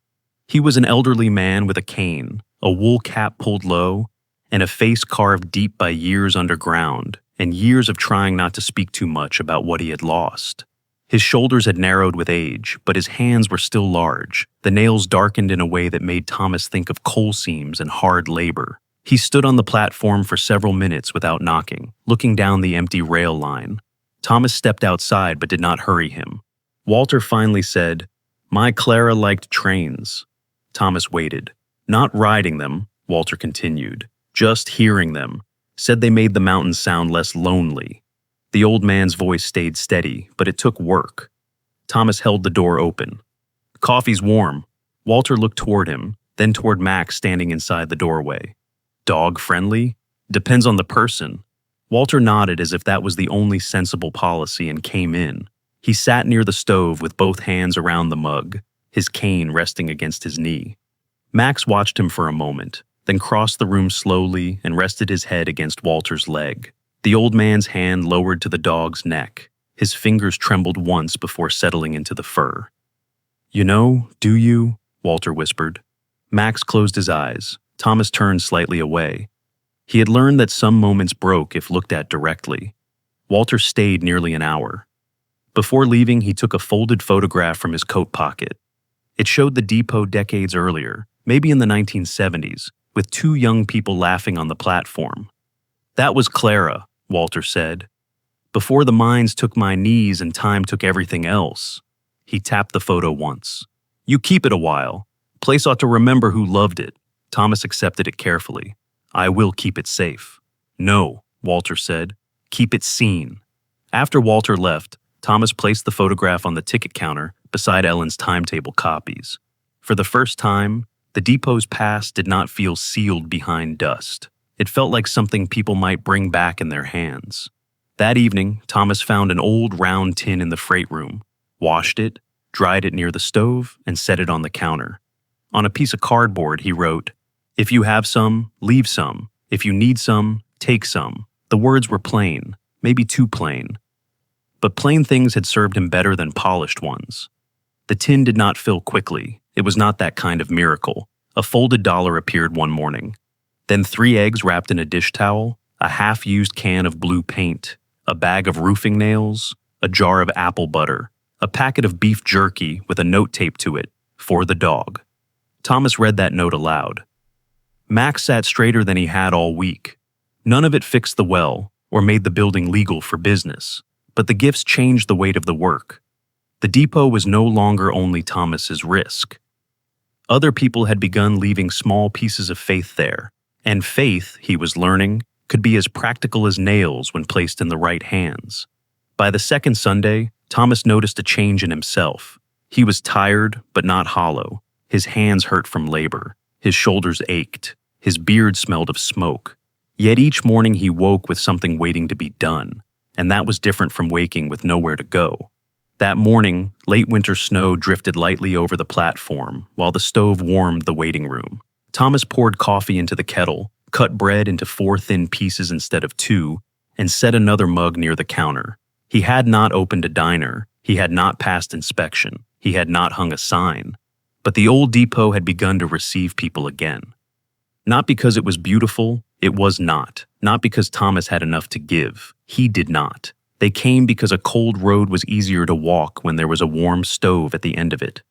He was an elderly man with a cane, a wool cap pulled low, and a face carved deep by years underground and years of trying not to speak too much about what he had lost. His shoulders had narrowed with age, but his hands were still large. The nails darkened in a way that made Thomas think of coal seams and hard labor. He stood on the platform for several minutes without knocking, looking down the empty rail line. Thomas stepped outside but did not hurry him. Walter finally said, "My Clara liked trains." Thomas waited. "Not riding them," Walter continued, "just hearing them. Said they made the mountains sound less lonely." The old man's voice stayed steady, but it took work. Thomas held the door open. "Coffee's warm." Walter looked toward him, then toward Max standing inside the doorway. "Dog-friendly? Depends on the person." Walter nodded as if that was the only sensible policy and came in. He sat near the stove with both hands around the mug, his cane resting against his knee. Max watched him for a moment, then crossed the room slowly and rested his head against Walter's leg. The old man's hand lowered to the dog's neck. His fingers trembled once before settling into the fur. "You know, do you?" Walter whispered. Max closed his eyes. Thomas turned slightly away. He had learned that some moments broke if looked at directly. Walter stayed nearly an hour. Before leaving, he took a folded photograph from his coat pocket. It showed the depot decades earlier, maybe in the 1970s, with 2 young people laughing on the platform. "That was Clara," Walter said. "Before the mines took my knees and time took everything else." He tapped the photo once. "You keep it a while. Place ought to remember who loved it." Thomas accepted it carefully. "I will keep it safe." "No," Walter said. "Keep it seen." After Walter left, Thomas placed the photograph on the ticket counter beside Ellen's timetable copies. For the first time, the depot's past did not feel sealed behind dust. It felt like something people might bring back in their hands. That evening, Thomas found an old round tin in the freight room, washed it, dried it near the stove, and set it on the counter. On a piece of cardboard, he wrote, "If you have some, leave some. If you need some, take some." The words were plain, maybe too plain. But plain things had served him better than polished ones. The tin did not fill quickly. It was not that kind of miracle. A folded dollar appeared one morning. Then 3 eggs wrapped in a dish towel, a half-used can of blue paint, a bag of roofing nails, a jar of apple butter, a packet of beef jerky with a note taped to it, "For the dog." Thomas read that note aloud. Max sat straighter than he had all week. None of it fixed the well or made the building legal for business, but the gifts changed the weight of the work. The depot was no longer only Thomas's risk. Other people had begun leaving small pieces of faith there, and faith, he was learning, could be as practical as nails when placed in the right hands. By the second Sunday, Thomas noticed a change in himself. He was tired, but not hollow. His hands hurt from labor. His shoulders ached. His beard smelled of smoke. Yet each morning he woke with something waiting to be done, and that was different from waking with nowhere to go. That morning, late winter snow drifted lightly over the platform while the stove warmed the waiting room. Thomas poured coffee into the kettle, cut bread into 4 thin pieces instead of 2, and set another mug near the counter. He had not opened a diner. He had not passed inspection. He had not hung a sign. But the old depot had begun to receive people again. Not because it was beautiful, it was not. Not because Thomas had enough to give. He did not. They came because a cold road was easier to walk when there was a warm stove at the end of it.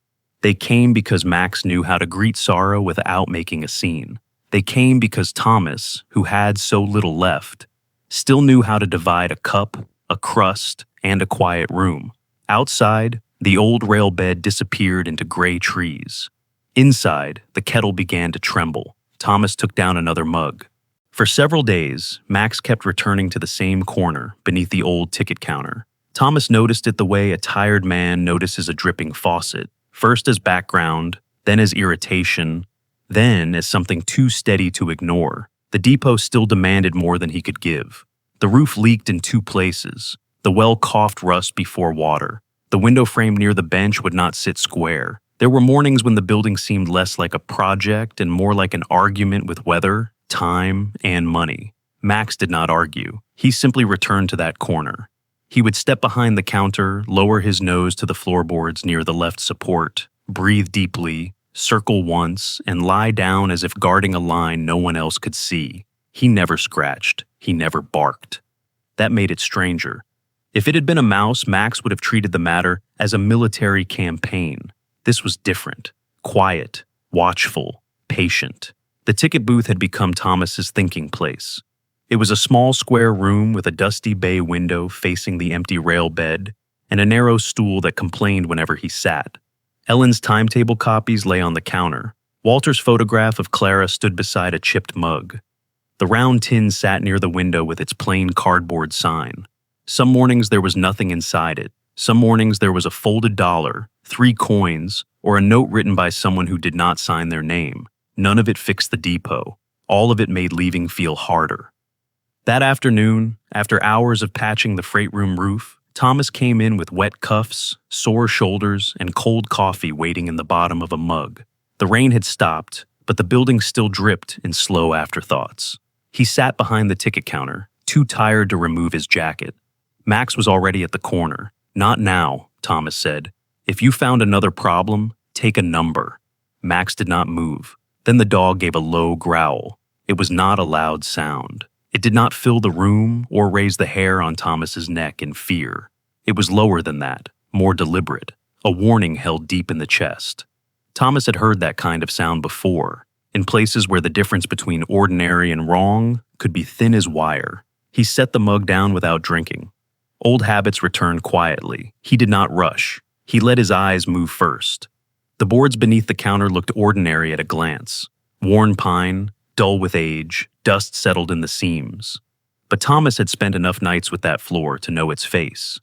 They came because Max knew how to greet sorrow without making a scene. They came because Thomas, who had so little left, still knew how to divide a cup, a crust, and a quiet room. Outside, the old rail bed disappeared into gray trees. Inside, the kettle began to tremble. Thomas took down another mug. For several days, Max kept returning to the same corner beneath the old ticket counter. Thomas noticed it the way a tired man notices a dripping faucet, first as background, then as irritation, then as something too steady to ignore. The depot still demanded more than he could give. The roof leaked in 2 places. The well coughed rust before water. The window frame near the bench would not sit square. There were mornings when the building seemed less like a project and more like an argument with weather, time, and money. Max did not argue. He simply returned to that corner. He would step behind the counter, lower his nose to the floorboards near the left support, breathe deeply, circle once, and lie down as if guarding a line no one else could see. He never scratched. He never barked. That made it stranger. If it had been a mouse, Max would have treated the matter as a military campaign. This was different. Quiet, watchful, patient. The ticket booth had become Thomas's thinking place. It was a small square room with a dusty bay window facing the empty rail bed and a narrow stool that complained whenever he sat. Ellen's timetable copies lay on the counter. Walter's photograph of Clara stood beside a chipped mug. The round tin sat near the window with its plain cardboard sign. Some mornings there was nothing inside it. Some mornings there was a folded dollar, 3 coins, or a note written by someone who did not sign their name. None of it fixed the depot. All of it made leaving feel harder. That afternoon, after hours of patching the freight room roof, Thomas came in with wet cuffs, sore shoulders, and cold coffee waiting in the bottom of a mug. The rain had stopped, but the building still dripped in slow afterthoughts. He sat behind the ticket counter, too tired to remove his jacket. Max was already at the corner. "Not now," Thomas said. "If you found another problem, take a number." Max did not move. Then the dog gave a low growl. It was not a loud sound. It did not fill the room or raise the hair on Thomas's neck in fear. It was lower than that, more deliberate, a warning held deep in the chest. Thomas had heard that kind of sound before, in places where the difference between ordinary and wrong could be thin as wire. He set the mug down without drinking. Old habits returned quietly. He did not rush. He let his eyes move first. The boards beneath the counter looked ordinary at a glance. Worn pine, dull with age, dust settled in the seams. But Thomas had spent enough nights with that floor to know its face.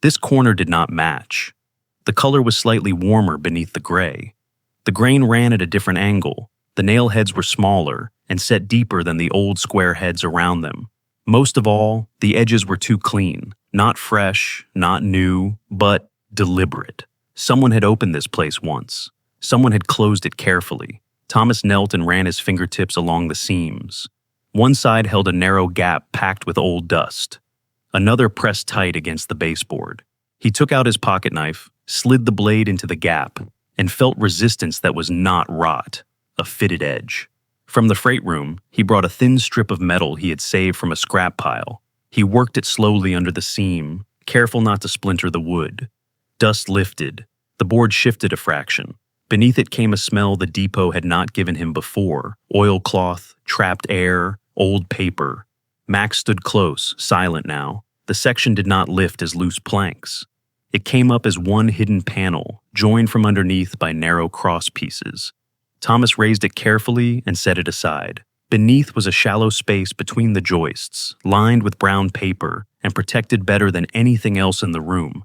This corner did not match. The color was slightly warmer beneath the gray. The grain ran at a different angle. The nail heads were smaller and set deeper than the old square heads around them. Most of all, the edges were too clean. Not fresh, not new, but deliberate. Someone had opened this place once. Someone had closed it carefully. Thomas knelt and ran his fingertips along the seams. One side held a narrow gap packed with old dust. Another pressed tight against the baseboard. He took out his pocket knife, slid the blade into the gap, and felt resistance that was not rot, a fitted edge. From the freight room, he brought a thin strip of metal he had saved from a scrap pile. He worked it slowly under the seam, careful not to splinter the wood. Dust lifted. The board shifted a fraction. Beneath it came a smell the depot had not given him before: oilcloth, trapped air, old paper. Max stood close, silent now. The section did not lift as loose planks. It came up as one hidden panel, joined from underneath by narrow cross pieces. Thomas raised it carefully and set it aside. Beneath was a shallow space between the joists, lined with brown paper and protected better than anything else in the room.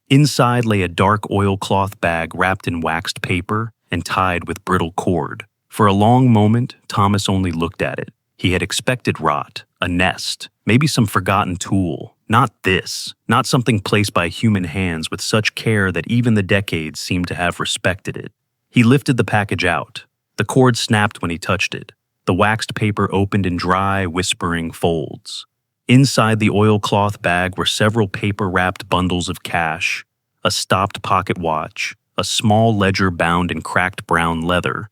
Inside lay a dark oilcloth bag wrapped in waxed paper and tied with brittle cord. For a long moment, Thomas only looked at it. He had expected rot, a nest, maybe some forgotten tool. Not this, not something placed by human hands with such care that even the decades seemed to have respected it. He lifted the package out. The cord snapped when he touched it. The waxed paper opened in dry, whispering folds. Inside the oilcloth bag were several paper-wrapped bundles of cash, a stopped pocket watch, a small ledger bound in cracked brown leather,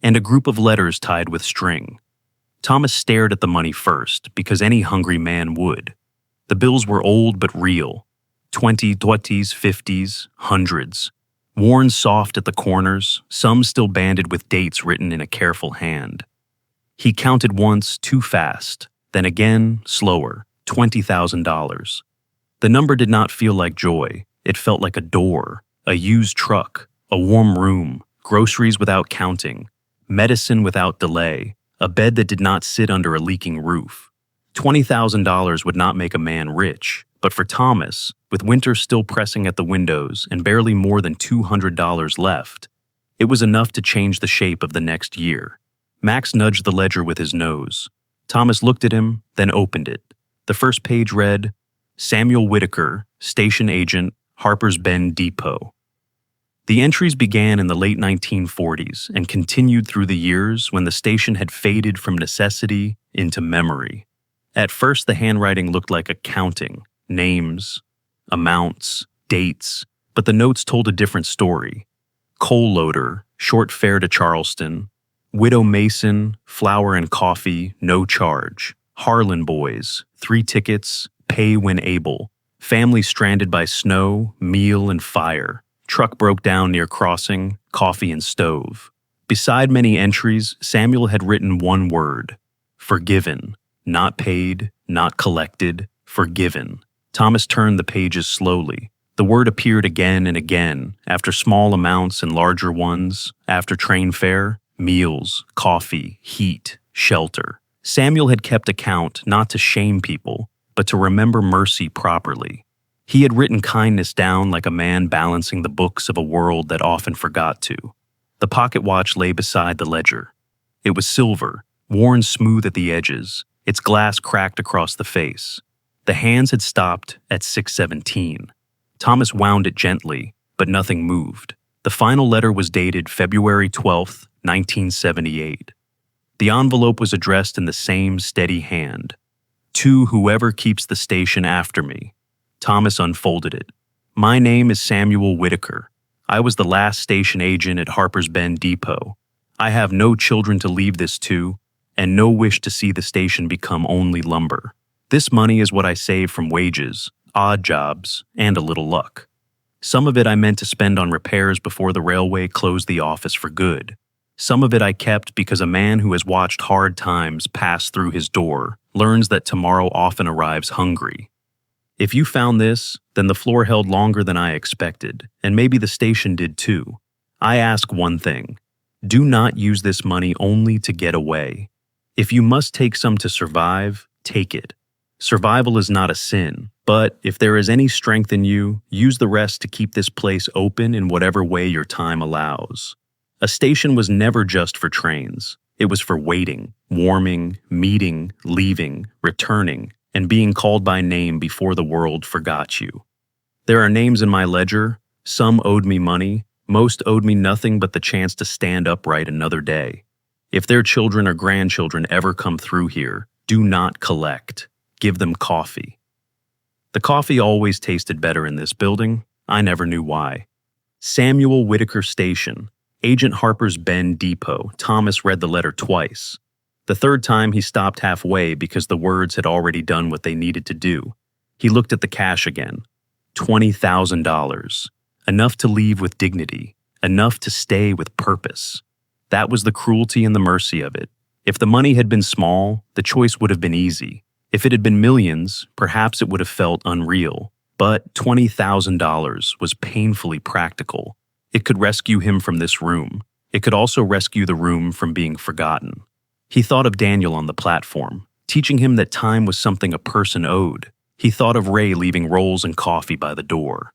and a group of letters tied with string. Thomas stared at the money first, because any hungry man would. The bills were old but real. 20s, 50s, hundreds. Worn soft at the corners, some still banded with dates written in a careful hand. He counted once too fast, then again slower, $20,000. The number did not feel like joy. It felt like a door, a used truck, a warm room, groceries without counting, medicine without delay, a bed that did not sit under a leaking roof. $20,000 would not make a man rich, but for Thomas, with winter still pressing at the windows and barely more than $200 left, it was enough to change the shape of the next year. Max nudged the ledger with his nose. Thomas looked at him, then opened it. The first page read, Samuel Whitaker, Station Agent, Harper's Bend Depot. The entries began in the late 1940s and continued through the years when the station had faded from necessity into memory. At first, the handwriting looked like accounting, names, amounts, dates, but the notes told a different story. Coal loader, short fare to Charleston. Widow Mason, flour and coffee, no charge. Harlan boys, 3 tickets, pay when able. Family stranded by snow, meal and fire. Truck broke down near crossing, coffee and stove. Beside many entries, Samuel had written one word, forgiven. Not paid, not collected, forgiven. Thomas turned the pages slowly. The word appeared again and again, after small amounts and larger ones, after train fare, meals, coffee, heat, shelter. Samuel had kept account not to shame people, but to remember mercy properly. He had written kindness down like a man balancing the books of a world that often forgot to. The pocket watch lay beside the ledger. It was silver, worn smooth at the edges, its glass cracked across the face. The hands had stopped at 6:17. Thomas wound it gently, but nothing moved. The final letter was dated February 12th, 1978. The envelope was addressed in the same steady hand. To whoever keeps the station after me. Thomas unfolded it. My name is Samuel Whitaker. I was the last station agent at Harper's Bend Depot. I have no children to leave this to, and no wish to see the station become only lumber. This money is what I saved from wages, odd jobs, and a little luck. Some of it I meant to spend on repairs before the railway closed the office for good. Some of it I kept because a man who has watched hard times pass through his door learns that tomorrow often arrives hungry. If you found this, then the floor held longer than I expected, and maybe the station did too. I ask one thing. Do not use this money only to get away. If you must take some to survive, take it. Survival is not a sin, but if there is any strength in you, use the rest to keep this place open in whatever way your time allows. A station was never just for trains. It was for waiting, warming, meeting, leaving, returning, and being called by name before the world forgot you. There are names in my ledger. Some owed me money. Most owed me nothing but the chance to stand upright another day. If their children or grandchildren ever come through here, do not collect. Give them coffee. The coffee always tasted better in this building. I never knew why. Samuel Whitaker Station, Agent Harper's Bend Depot. Thomas read the letter twice. The third time he stopped halfway because the words had already done what they needed to do. He looked at the cash again. $20,000. Enough to leave with dignity. Enough to stay with purpose. That was the cruelty and the mercy of it. If the money had been small, the choice would have been easy. If it had been millions, perhaps it would have felt unreal. But $20,000 was painfully practical. It could rescue him from this room. It could also rescue the room from being forgotten. He thought of Daniel on the platform, teaching him that time was something a person owed. He thought of Ray leaving rolls and coffee by the door.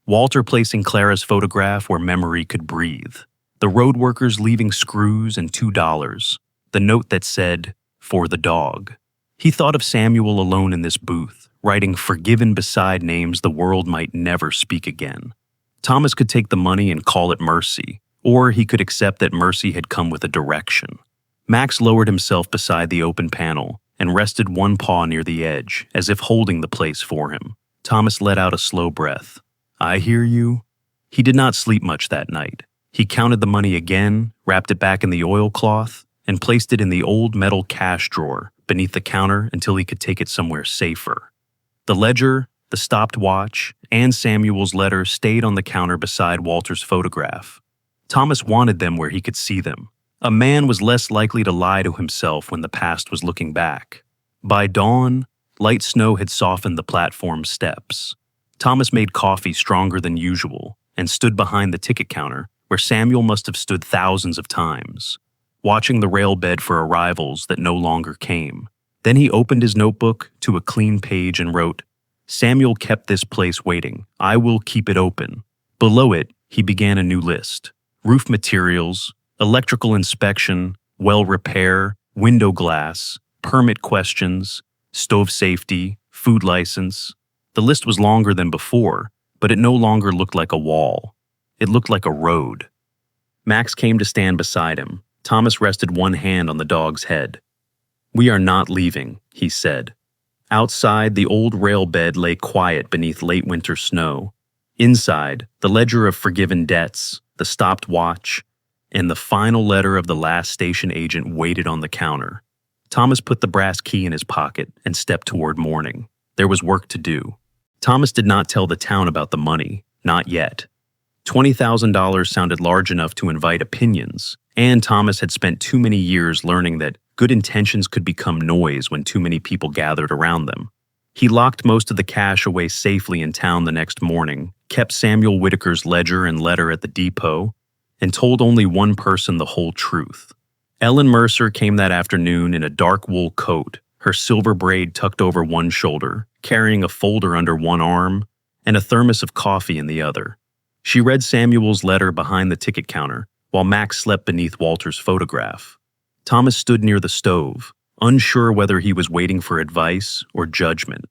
Walter placing Clara's photograph where memory could breathe. The road workers leaving screws and $2. The note that said, "For the dog." He thought of Samuel alone in this booth, writing "forgiven" beside names the world might never speak again. Thomas could take the money and call it mercy, or he could accept that mercy had come with a direction. Max lowered himself beside the open panel and rested one paw near the edge, as if holding the place for him. Thomas let out a slow breath. "I hear you." He did not sleep much that night. He counted the money again, wrapped it back in the oilcloth, and placed it in the old metal cash drawer beneath the counter until he could take it somewhere safer. The ledger, the stopped watch, and Samuel's letter stayed on the counter beside Walter's photograph. Thomas wanted them where he could see them. A man was less likely to lie to himself when the past was looking back. By dawn, light snow had softened the platform steps. Thomas made coffee stronger than usual and stood behind the ticket counter, where Samuel must have stood thousands of times, watching the rail bed for arrivals that no longer came. Then he opened his notebook to a clean page and wrote, "Samuel kept this place waiting. I will keep it open." Below it, he began a new list. Roof materials, electrical inspection, well repair, window glass, permit questions, stove safety, food license. The list was longer than before, but it no longer looked like a wall. It looked like a road. Max came to stand beside him. Thomas rested one hand on the dog's head. "We are not leaving," he said. Outside, the old rail bed lay quiet beneath late winter snow. Inside, the ledger of forgiven debts, the stopped watch, and the final letter of the last station agent waited on the counter. Thomas put the brass key in his pocket and stepped toward morning. There was work to do. Thomas did not tell the town about the money, not yet. $20,000 sounded large enough to invite opinions, and Thomas had spent too many years learning that good intentions could become noise when too many people gathered around them. He locked most of the cash away safely in town the next morning, kept Samuel Whitaker's ledger and letter at the depot, and told only one person the whole truth. Ellen Mercer came that afternoon in a dark wool coat, her silver braid tucked over one shoulder, carrying a folder under one arm and a thermos of coffee in the other. She read Samuel's letter behind the ticket counter, while Max slept beneath Walter's photograph. Thomas stood near the stove, unsure whether he was waiting for advice or judgment.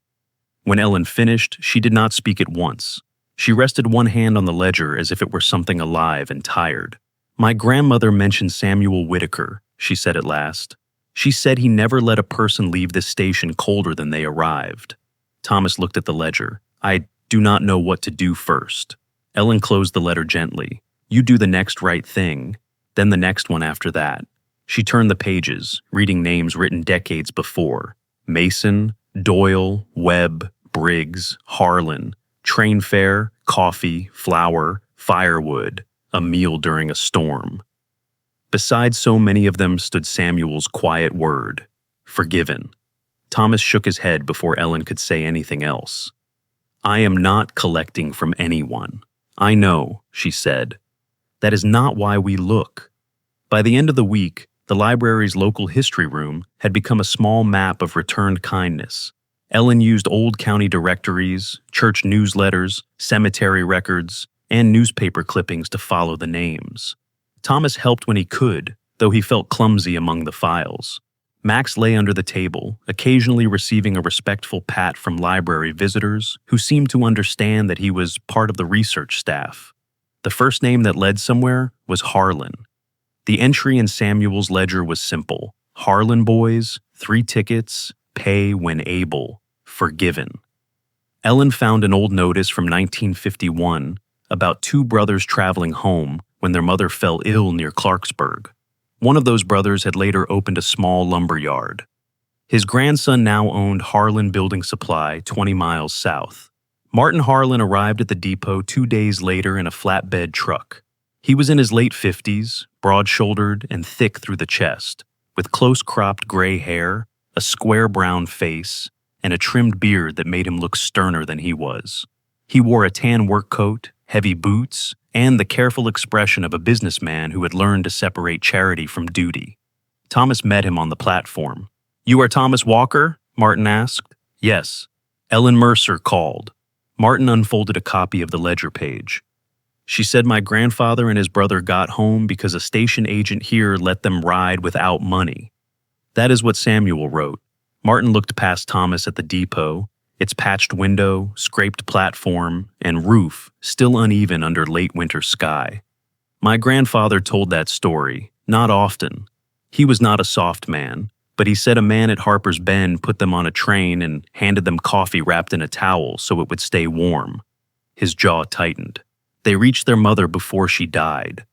When Ellen finished, she did not speak at once. She rested one hand on the ledger as if it were something alive and tired. "My grandmother mentioned Samuel Whitaker," she said at last. "She said he never let a person leave this station colder than they arrived." Thomas looked at the ledger. "I do not know what to do first." Ellen closed the letter gently. "You do the next right thing, then the next one after that." She turned the pages, reading names written decades before. Mason, Doyle, Webb, Briggs, Harlan, train fare, coffee, flour, firewood, a meal during a storm. Beside so many of them stood Samuel's quiet word, "forgiven." Thomas shook his head before Ellen could say anything else. "I am not collecting from anyone." "I know," she said. "That is not why we look." By the end of the week, the library's local history room had become a small map of returned kindness. Ellen used old county directories, church newsletters, cemetery records, and newspaper clippings to follow the names. Thomas helped when he could, though he felt clumsy among the files. Max lay under the table, occasionally receiving a respectful pat from library visitors who seemed to understand that he was part of the research staff. The first name that led somewhere was Harlan. The entry in Samuel's ledger was simple. "Harlan boys, 3 tickets, pay when able, forgiven." Ellen found an old notice from 1951 about 2 brothers traveling home when their mother fell ill near Clarksburg. One of those brothers had later opened a small lumber yard. His grandson now owned Harlan Building Supply 20 miles south. Martin Harlan arrived at the depot 2 days later in a flatbed truck. He was in his late 50s, broad-shouldered and thick through the chest, with close-cropped gray hair, a square brown face, and a trimmed beard that made him look sterner than he was. He wore a tan work coat, heavy boots, and the careful expression of a businessman who had learned to separate charity from duty. Thomas met him on the platform. "You are Thomas Walker?" Martin asked. "Yes." Ellen Mercer called. Martin unfolded a copy of the ledger page. "She said my grandfather and his brother got home because a station agent here let them ride without money." That is what Samuel wrote. Martin looked past Thomas at the depot, its patched window, scraped platform, and roof still uneven under late winter sky. "My grandfather told that story, not often. He was not a soft man, but he said a man at Harper's Bend put them on a train and handed them coffee wrapped in a towel so it would stay warm." His jaw tightened. "They reached their mother before she died."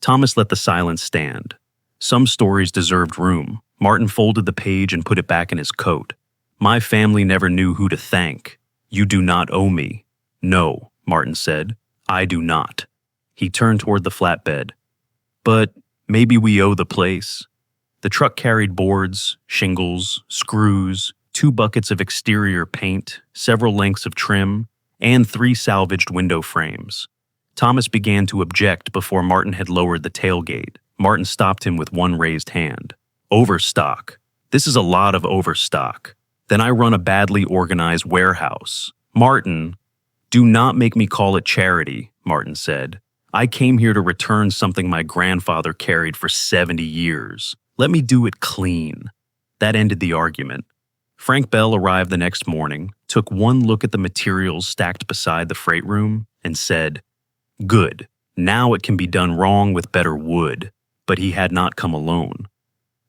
Thomas let the silence stand. Some stories deserved room. Martin folded the page and put it back in his coat. "My family never knew who to thank. You do not owe me." "No," Martin said. "I do not." He turned toward the flatbed. "But maybe we owe the place." The truck carried boards, shingles, screws, 2 buckets of exterior paint, several lengths of trim, and 3 salvaged window frames. Thomas began to object before Martin had lowered the tailgate. Martin stopped him with one raised hand. "Overstock. This is a lot of overstock. Then I run a badly organized warehouse." "Martin, do not make me call it charity," Martin said. "I came here to return something my grandfather carried for 70 years. Let me do it clean." That ended the argument. Frank Bell arrived the next morning, took one look at the materials stacked beside the freight room, and said, "Good. Now it can be done wrong with better wood." But he had not come alone.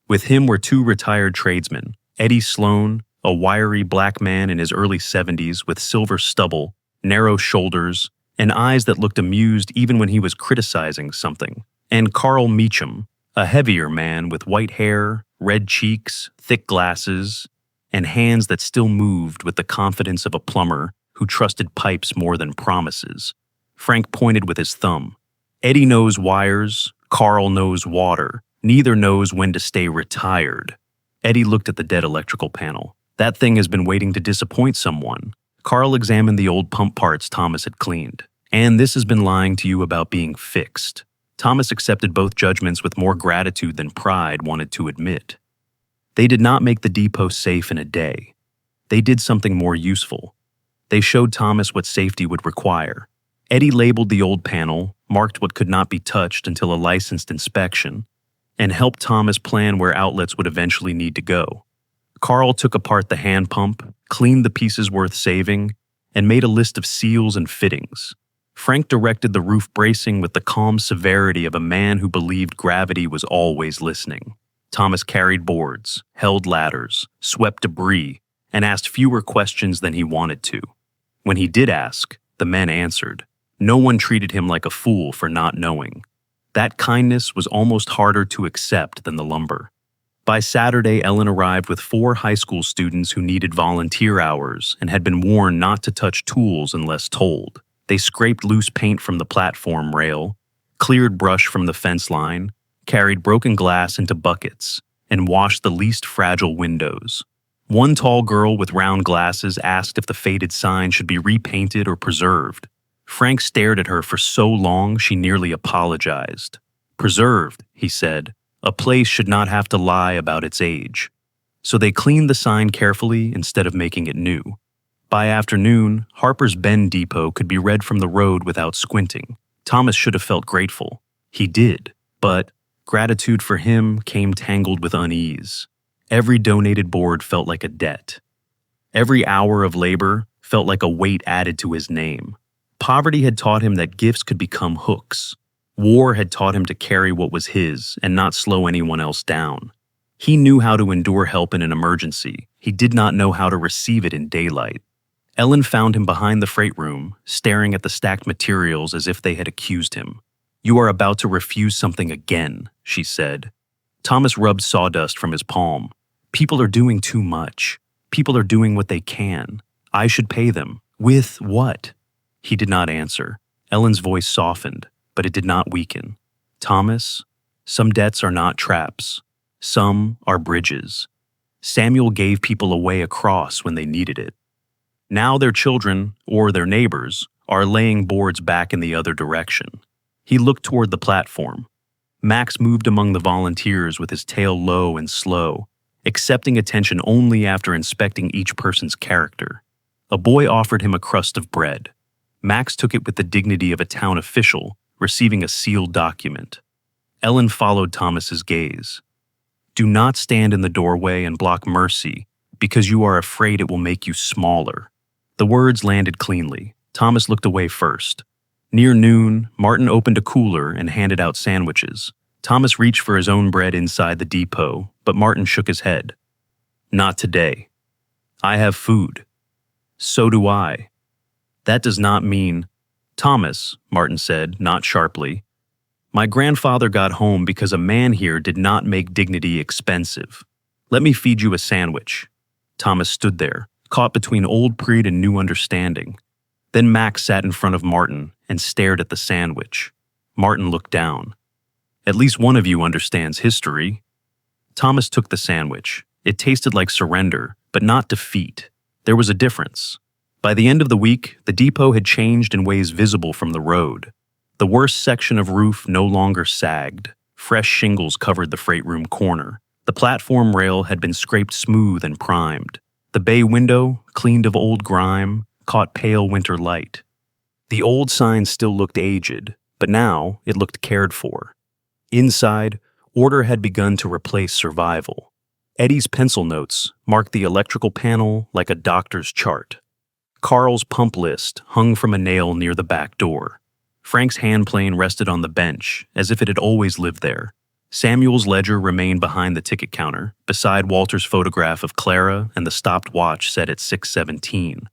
With him were 2 retired tradesmen, Eddie Sloan, a wiry black man in his early 70s with silver stubble, narrow shoulders, and eyes that looked amused even when he was criticizing something, and Carl Meacham, a heavier man with white hair, red cheeks, thick glasses, and hands that still moved with the confidence of a plumber who trusted pipes more than promises. Frank pointed with his thumb. "Eddie knows wires, Carl knows water. Neither knows when to stay retired." Eddie looked at the dead electrical panel. "That thing has been waiting to disappoint someone." Carl examined the old pump parts Thomas had cleaned. "And this has been lying to you about being fixed." Thomas accepted both judgments with more gratitude than pride wanted to admit. They did not make the depot safe in a day. They did something more useful. They showed Thomas what safety would require. Eddie labeled the old panel, marked what could not be touched until a licensed inspection, and helped Thomas plan where outlets would eventually need to go. Carl took apart the hand pump, cleaned the pieces worth saving, and made a list of seals and fittings. Frank directed the roof bracing with the calm severity of a man who believed gravity was always listening. Thomas carried boards, held ladders, swept debris, and asked fewer questions than he wanted to. When he did ask, the men answered. No one treated him like a fool for not knowing. That kindness was almost harder to accept than the lumber. By Saturday, Ellen arrived with 4 high school students who needed volunteer hours and had been warned not to touch tools unless told. They scraped loose paint from the platform rail, cleared brush from the fence line, carried broken glass into buckets, and washed the least fragile windows. One tall girl with round glasses asked if the faded sign should be repainted or preserved. Frank stared at her for so long she nearly apologized. "Preserved," he said. "A place should not have to lie about its age." So they cleaned the sign carefully instead of making it new. By afternoon, Harper's Bend Depot could be read from the road without squinting. Thomas should have felt grateful. He did, but gratitude for him came tangled with unease. Every donated board felt like a debt. Every hour of labor felt like a weight added to his name. Poverty had taught him that gifts could become hooks. War had taught him to carry what was his and not slow anyone else down. He knew how to endure help in an emergency. He did not know how to receive it in daylight. Ellen found him behind the freight room, staring at the stacked materials as if they had accused him. "You are about to refuse something again," she said. Thomas rubbed sawdust from his palm. "People are doing too much. People are doing what they can. I should pay them. With what?" He did not answer. Ellen's voice softened, but it did not weaken. "Thomas, some debts are not traps. Some are bridges. Samuel gave people a way across when they needed it. Now their children, or their neighbors, are laying boards back in the other direction. He looked toward the platform. Max moved among the volunteers with his tail low and slow, accepting attention only after inspecting each person's character. A boy offered him a crust of bread. Max took it with the dignity of a town official, receiving a sealed document. Ellen followed Thomas's gaze. Do not stand in the doorway and block mercy, because you are afraid it will make you smaller. The words landed cleanly. Thomas looked away first. Near noon, Martin opened a cooler and handed out sandwiches. Thomas reached for his own bread inside the depot, but Martin shook his head. Not today. I have food. So do I. That does not mean... Thomas, Martin said, not sharply. My grandfather got home because a man here did not make dignity expensive. Let me feed you a sandwich. Thomas stood there, caught between old pride and new understanding. Then Max sat in front of Martin and stared at the sandwich. Martin looked down. At least one of you understands history. Thomas took the sandwich. It tasted like surrender, but not defeat. There was a difference. By the end of the week, the depot had changed in ways visible from the road. The worst section of roof no longer sagged. Fresh shingles covered the freight room corner. The platform rail had been scraped smooth and primed. The bay window, cleaned of old grime, caught pale winter light. The old sign still looked aged, but now it looked cared for. Inside, order had begun to replace survival. Eddie's pencil notes marked the electrical panel like a doctor's chart. Carl's pump list hung from a nail near the back door. Frank's handplane rested on the bench, as if it had always lived there. Samuel's ledger remained behind the ticket counter, beside Walter's photograph of Clara and the stopped watch set at 6:17.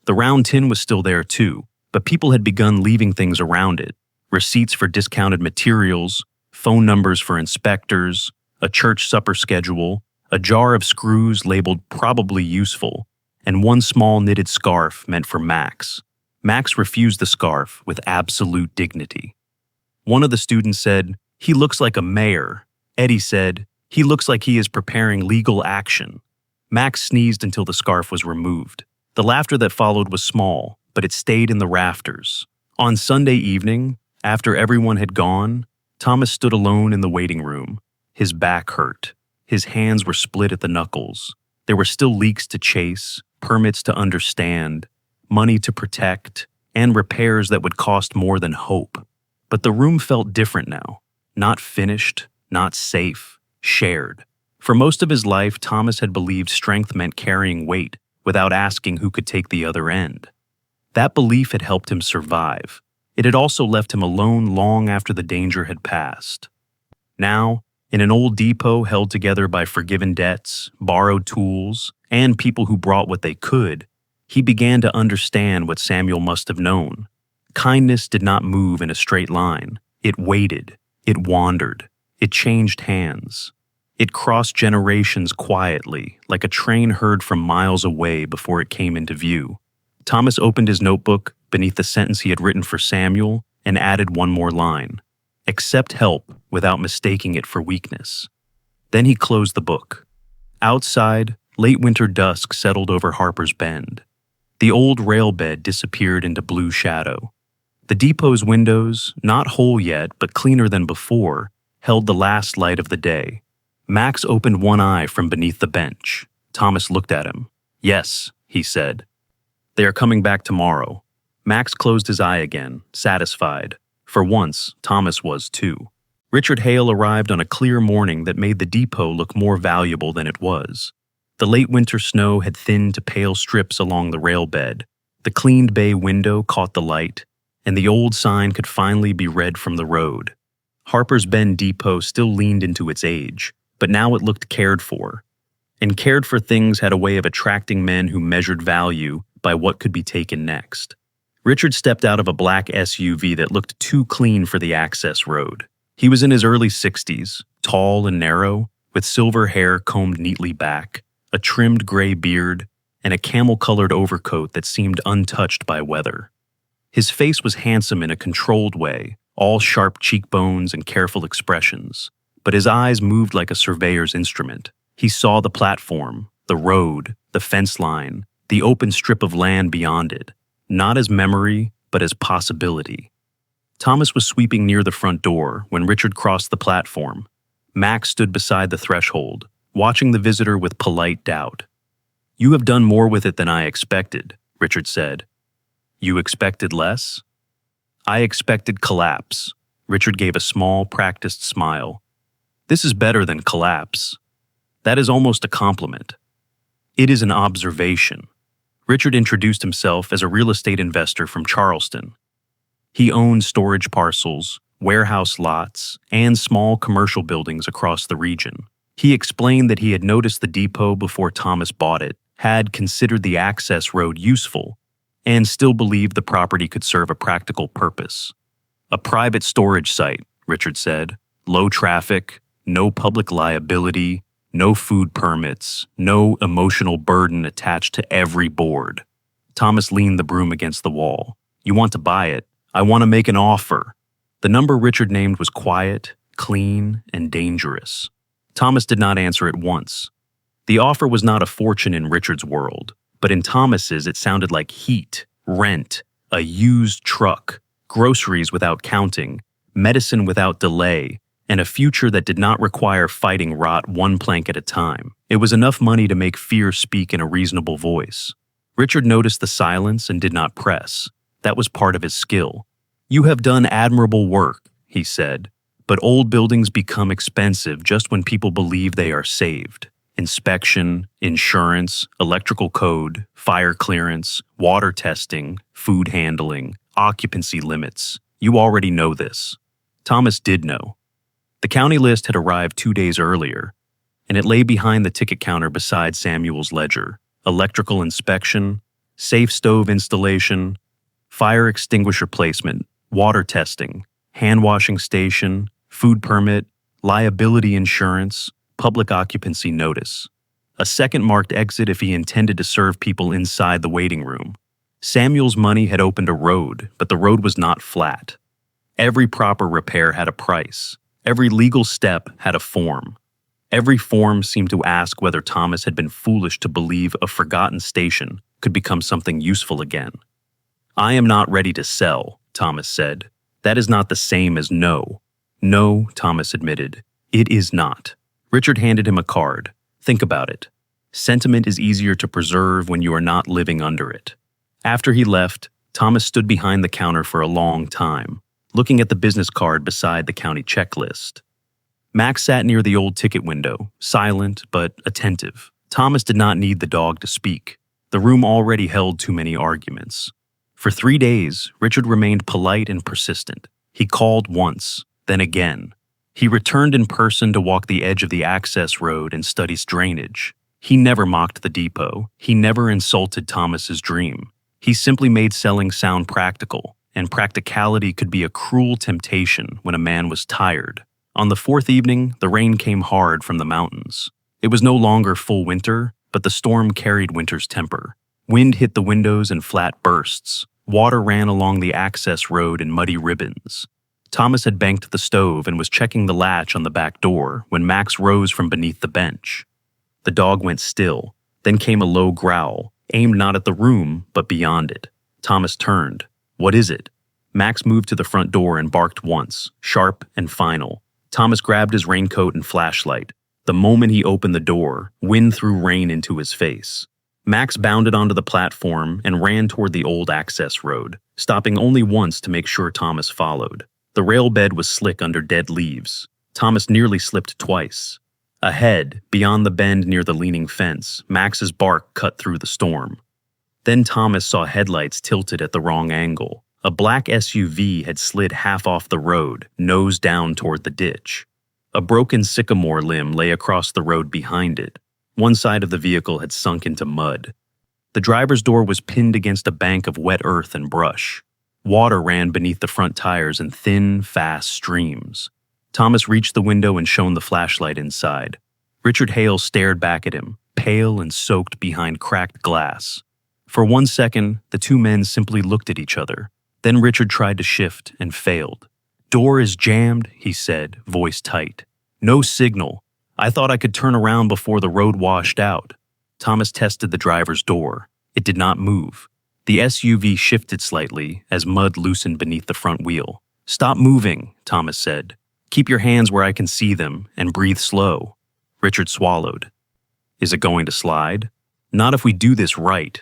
The round tin was still there too, but people had begun leaving things around it. Receipts for discounted materials, phone numbers for inspectors, a church supper schedule, a jar of screws labeled probably useful, and one small knitted scarf meant for Max. Max refused the scarf with absolute dignity. One of the students said, "He looks like a mayor." Eddie said, "He looks like he is preparing legal action." Max sneezed until the scarf was removed. The laughter that followed was small, but it stayed in the rafters. On Sunday evening, after everyone had gone, Thomas stood alone in the waiting room. His back hurt. His hands were split at the knuckles. There were still leaks to chase, permits to understand, money to protect, and repairs that would cost more than hope. But the room felt different now. Not finished, not safe, shared. For most of his life, Thomas had believed strength meant carrying weight without asking who could take the other end. That belief had helped him survive. It had also left him alone long after the danger had passed. Now, in an old depot held together by forgiven debts, borrowed tools, and people who brought what they could, he began to understand what Samuel must have known. Kindness did not move in a straight line. It waited. It wandered. It changed hands. It crossed generations quietly, like a train heard from miles away before it came into view. Thomas opened his notebook beneath the sentence he had written for Samuel and added one more line. Accept help without mistaking it for weakness. Then he closed the book. Outside, late winter dusk settled over Harper's Bend. The old rail bed disappeared into blue shadow. The depot's windows, not whole yet but cleaner than before, held the last light of the day. Max opened one eye from beneath the bench. Thomas looked at him. "Yes," he said. "They are coming back tomorrow." Max closed his eye again, satisfied. For once, Thomas was too. Richard Hale arrived on a clear morning that made the depot look more valuable than it was. The late winter snow had thinned to pale strips along the rail bed. The cleaned bay window caught the light, and the old sign could finally be read from the road. Harper's Bend Depot still leaned into its age, but now it looked cared for. And cared for things had a way of attracting men who measured value by what could be taken next. Richard stepped out of a black SUV that looked too clean for the access road. He was in his early 60s, tall and narrow, with silver hair combed neatly back, a trimmed gray beard, and a camel-colored overcoat that seemed untouched by weather. His face was handsome in a controlled way, all sharp cheekbones and careful expressions, but his eyes moved like a surveyor's instrument. He saw the platform, the road, the fence line, the open strip of land beyond it, not as memory, but as possibility. Thomas was sweeping near the front door when Richard crossed the platform. Max stood beside the threshold, watching the visitor with polite doubt. "You have done more with it than I expected," Richard said. "You expected less?" "I expected collapse." Richard gave a small, practiced smile. "This is better than collapse. That is almost a compliment. It is an observation." Richard introduced himself as a real estate investor from Charleston. He owned storage parcels, warehouse lots, and small commercial buildings across the region. He explained that he had noticed the depot before Thomas bought it, had considered the access road useful, and still believed the property could serve a practical purpose. "A private storage site," Richard said. "Low traffic, no public liability, no food permits, no emotional burden attached to every board." Thomas leaned the broom against the wall. "You want to buy it? I want to make an offer." The number Richard named was quiet, clean, and dangerous. Thomas did not answer at once. The offer was not a fortune in Richard's world, but in Thomas's it sounded like heat, rent, a used truck, groceries without counting, medicine without delay, and a future that did not require fighting rot one plank at a time. It was enough money to make fear speak in a reasonable voice. Richard noticed the silence and did not press. That was part of his skill. "You have done admirable work," he said, "but old buildings become expensive just when people believe they are saved. Inspection, insurance, electrical code, fire clearance, water testing, food handling, occupancy limits. You already know this." Thomas did know. The county list had arrived 2 days earlier, and it lay behind the ticket counter beside Samuel's ledger. Electrical inspection, safe stove installation, fire extinguisher placement, water testing, hand washing station, food permit, liability insurance, public occupancy notice. A second marked exit if he intended to serve people inside the waiting room. Samuel's money had opened a road, but the road was not flat. Every proper repair had a price. Every legal step had a form. Every form seemed to ask whether Thomas had been foolish to believe a forgotten station could become something useful again. "I am not ready to sell," Thomas said. "That is not the same as no." "No," Thomas admitted. "It is not." Richard handed him a card. "Think about it. Sentiment is easier to preserve when you are not living under it." After he left, Thomas stood behind the counter for a long time, looking at the business card beside the county checklist. Max sat near the old ticket window, silent but attentive. Thomas did not need the dog to speak. The room already held too many arguments. For 3 days, Richard remained polite and persistent. He called once, then again. He returned in person to walk the edge of the access road and study drainage. He never mocked the depot. He never insulted Thomas's dream. He simply made selling sound practical, and practicality could be a cruel temptation when a man was tired. On the 4th evening, the rain came hard from the mountains. It was no longer full winter, but the storm carried winter's temper. Wind hit the windows in flat bursts. Water ran along the access road in muddy ribbons. Thomas had banked the stove and was checking the latch on the back door when Max rose from beneath the bench. The dog went still. Then came a low growl, aimed not at the room, but beyond it. Thomas turned. "What is it?" Max moved to the front door and barked once, sharp and final. Thomas grabbed his raincoat and flashlight. The moment he opened the door, wind threw rain into his face. Max bounded onto the platform and ran toward the old access road, stopping only once to make sure Thomas followed. The rail bed was slick under dead leaves. Thomas nearly slipped twice. Ahead, beyond the bend near the leaning fence, Max's bark cut through the storm. Then Thomas saw headlights tilted at the wrong angle. A black SUV had slid half off the road, nose down toward the ditch. A broken sycamore limb lay across the road behind it. One side of the vehicle had sunk into mud. The driver's door was pinned against a bank of wet earth and brush. Water ran beneath the front tires in thin, fast streams. Thomas reached the window and shone the flashlight inside. Richard Hale stared back at him, pale and soaked behind cracked glass. For 1 second, the two men simply looked at each other. Then Richard tried to shift and failed. "Door is jammed," he said, voice tight. "No signal. I thought I could turn around before the road washed out. Thomas tested the driver's door. It did not move. The SUV shifted slightly as mud loosened beneath the front wheel. Stop moving, Thomas said. Keep your hands where I can see them and breathe slow. Richard swallowed. Is it going to slide? Not if we do this right.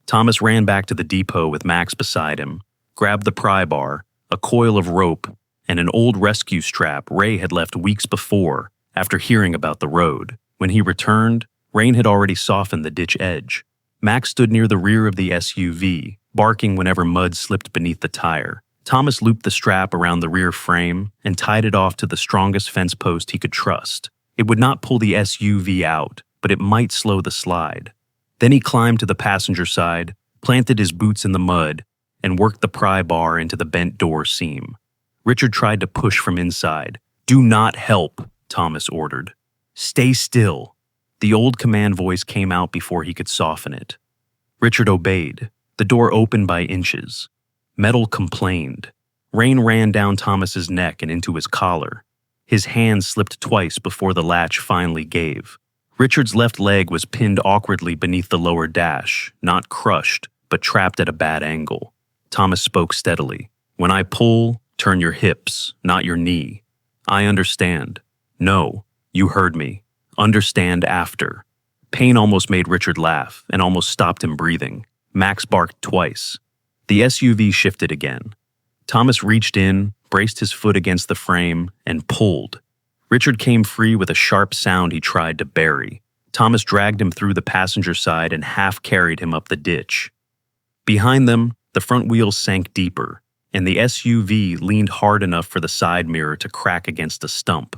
Thomas ran back to the depot with Max beside him, grabbed the pry bar, a coil of rope, and an old rescue strap Ray had left weeks before after hearing about the road. When he returned, rain had already softened the ditch edge. Max stood near the rear of the SUV, barking whenever mud slipped beneath the tire. Thomas looped the strap around the rear frame and tied it off to the strongest fence post he could trust. It would not pull the SUV out, but it might slow the slide. Then he climbed to the passenger side, planted his boots in the mud, and worked the pry bar into the bent door seam. Richard tried to push from inside. Do not help, Thomas ordered. Stay still. The old command voice came out before he could soften it. Richard obeyed. The door opened by inches. Metal complained. Rain ran down Thomas's neck and into his collar. His hand slipped twice before the latch finally gave. Richard's left leg was pinned awkwardly beneath the lower dash, not crushed, but trapped at a bad angle. Thomas spoke steadily. When I pull, turn your hips, not your knee. I understand. No, you heard me. Understand after. Pain almost made Richard laugh and almost stopped him breathing. Max barked twice. The SUV shifted again. Thomas reached in, braced his foot against the frame, and pulled. Richard came free with a sharp sound he tried to bury. Thomas dragged him through the passenger side and half-carried him up the ditch. Behind them, the front wheels sank deeper, and the SUV leaned hard enough for the side mirror to crack against a stump.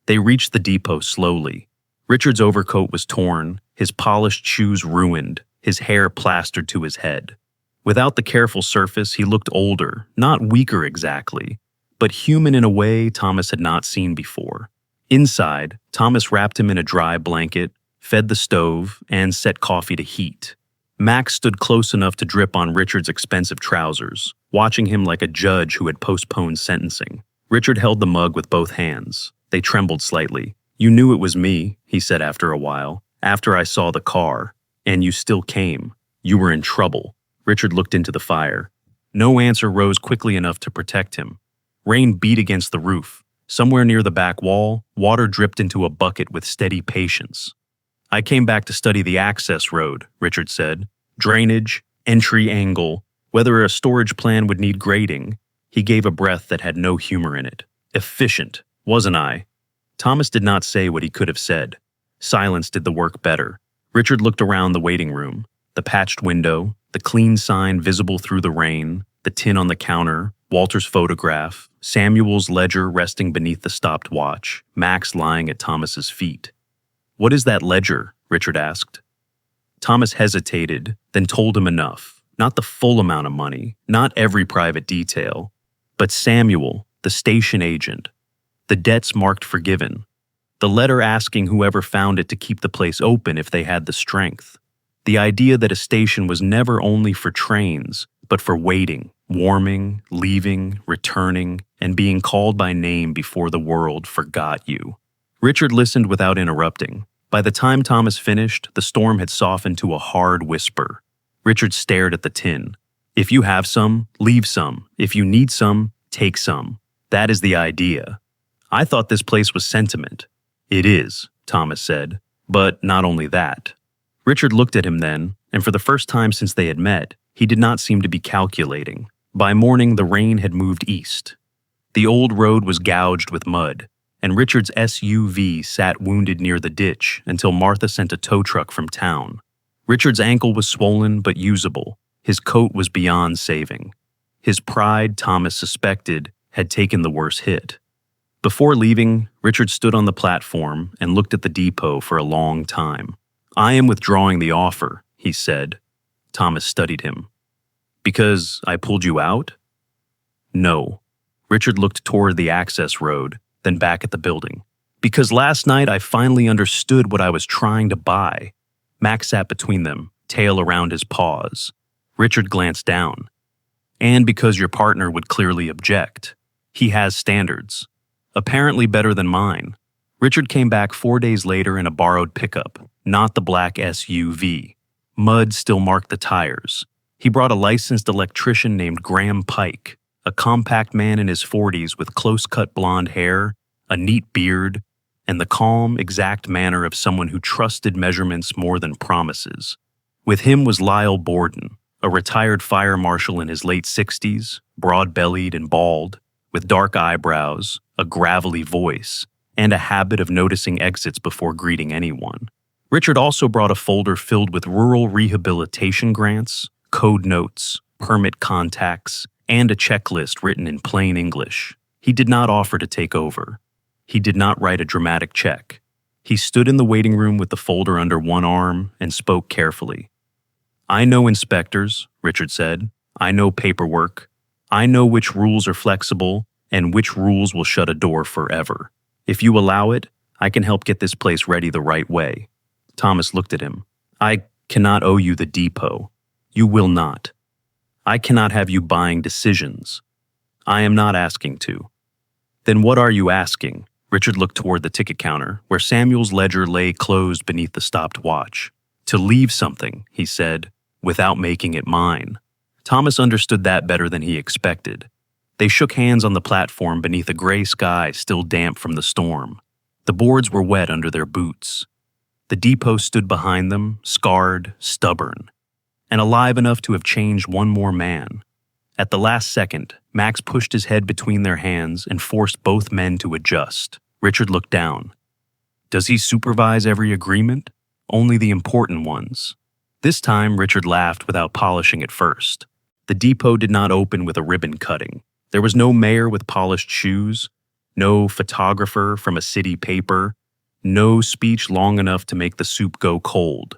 They reached the depot slowly. Richard's overcoat was torn, his polished shoes ruined, his hair plastered to his head. Without the careful surface, he looked older, not weaker exactly, but human in a way Thomas had not seen before. Inside, Thomas wrapped him in a dry blanket, fed the stove, and set coffee to heat. Max stood close enough to drip on Richard's expensive trousers, watching him like a judge who had postponed sentencing. Richard held the mug with both hands. They trembled slightly. You knew it was me, he said after a while, after I saw the car, and you still came. You were in trouble. Richard looked into the fire. No answer rose quickly enough to protect him. Rain beat against the roof. Somewhere near the back wall, water dripped into a bucket with steady patience. I came back to study the access road, Richard said. Drainage, entry angle, whether a storage plan would need grading. He gave a breath that had no humor in it. Efficient, wasn't I? Thomas did not say what he could have said. Silence did the work better. Richard looked around the waiting room. The patched window, the clean sign visible through the rain, the tin on the counter, Walter's photograph, Samuel's ledger resting beneath the stopped watch, Max lying at Thomas's feet. What is that ledger? Richard asked. Thomas hesitated, then told him enough. Not the full amount of money, not every private detail, but Samuel, the station agent. The debts marked forgiven. The letter asking whoever found it to keep the place open if they had the strength. The idea that a station was never only for trains, but for waiting, warming, leaving, returning, and being called by name before the world forgot you. Richard listened without interrupting. By the time Thomas finished, the storm had softened to a hard whisper. Richard stared at the tin. If you have some, leave some. If you need some, take some. That is the idea. I thought this place was sentiment. It is, Thomas said, but not only that. Richard looked at him then, and for the first time since they had met, he did not seem to be calculating. By morning, the rain had moved east. The old road was gouged with mud, and Richard's SUV sat wounded near the ditch until Martha sent a tow truck from town. Richard's ankle was swollen but usable. His coat was beyond saving. His pride, Thomas suspected, had taken the worst hit. Before leaving, Richard stood on the platform and looked at the depot for a long time. I am withdrawing the offer, he said. Thomas studied him. Because I pulled you out? No. Richard looked toward the access road, then back at the building. Because last night I finally understood what I was trying to buy. Max sat between them, tail around his paws. Richard glanced down. And because your partner would clearly object. He has standards. Apparently better than mine. Richard came back 4 days later in a borrowed pickup, not the black SUV. Mud still marked the tires. He brought a licensed electrician named Graham Pike, a compact man in his 40s with close-cut blonde hair, a neat beard, and the calm, exact manner of someone who trusted measurements more than promises. With him was Lyle Borden, a retired fire marshal in his late 60s, broad-bellied and bald, with dark eyebrows, a gravelly voice, and a habit of noticing exits before greeting anyone. Richard also brought a folder filled with rural rehabilitation grants, code notes, permit contacts, and a checklist written in plain English. He did not offer to take over. He did not write a dramatic check. He stood in the waiting room with the folder under one arm and spoke carefully. "I know inspectors," Richard said. "I know paperwork. I know which rules are flexible and which rules will shut a door forever. If you allow it, I can help get this place ready the right way." Thomas looked at him. "I cannot owe you the depot. You will not. I cannot have you buying decisions. I am not asking to." "Then what are you asking?" Richard looked toward the ticket counter, where Samuel's ledger lay closed beneath the stopped watch. "To leave something," he said, "without making it mine." Thomas understood that better than he expected. They shook hands on the platform beneath a gray sky still damp from the storm. The boards were wet under their boots. The depot stood behind them, scarred, stubborn, and alive enough to have changed one more man. At the last second, Max pushed his head between their hands and forced both men to adjust. Richard looked down. "Does he supervise every agreement?" "Only the important ones." This time, Richard laughed without polishing it first. The depot did not open with a ribbon cutting. There was no mayor with polished shoes, no photographer from a city paper, no speech long enough to make the soup go cold.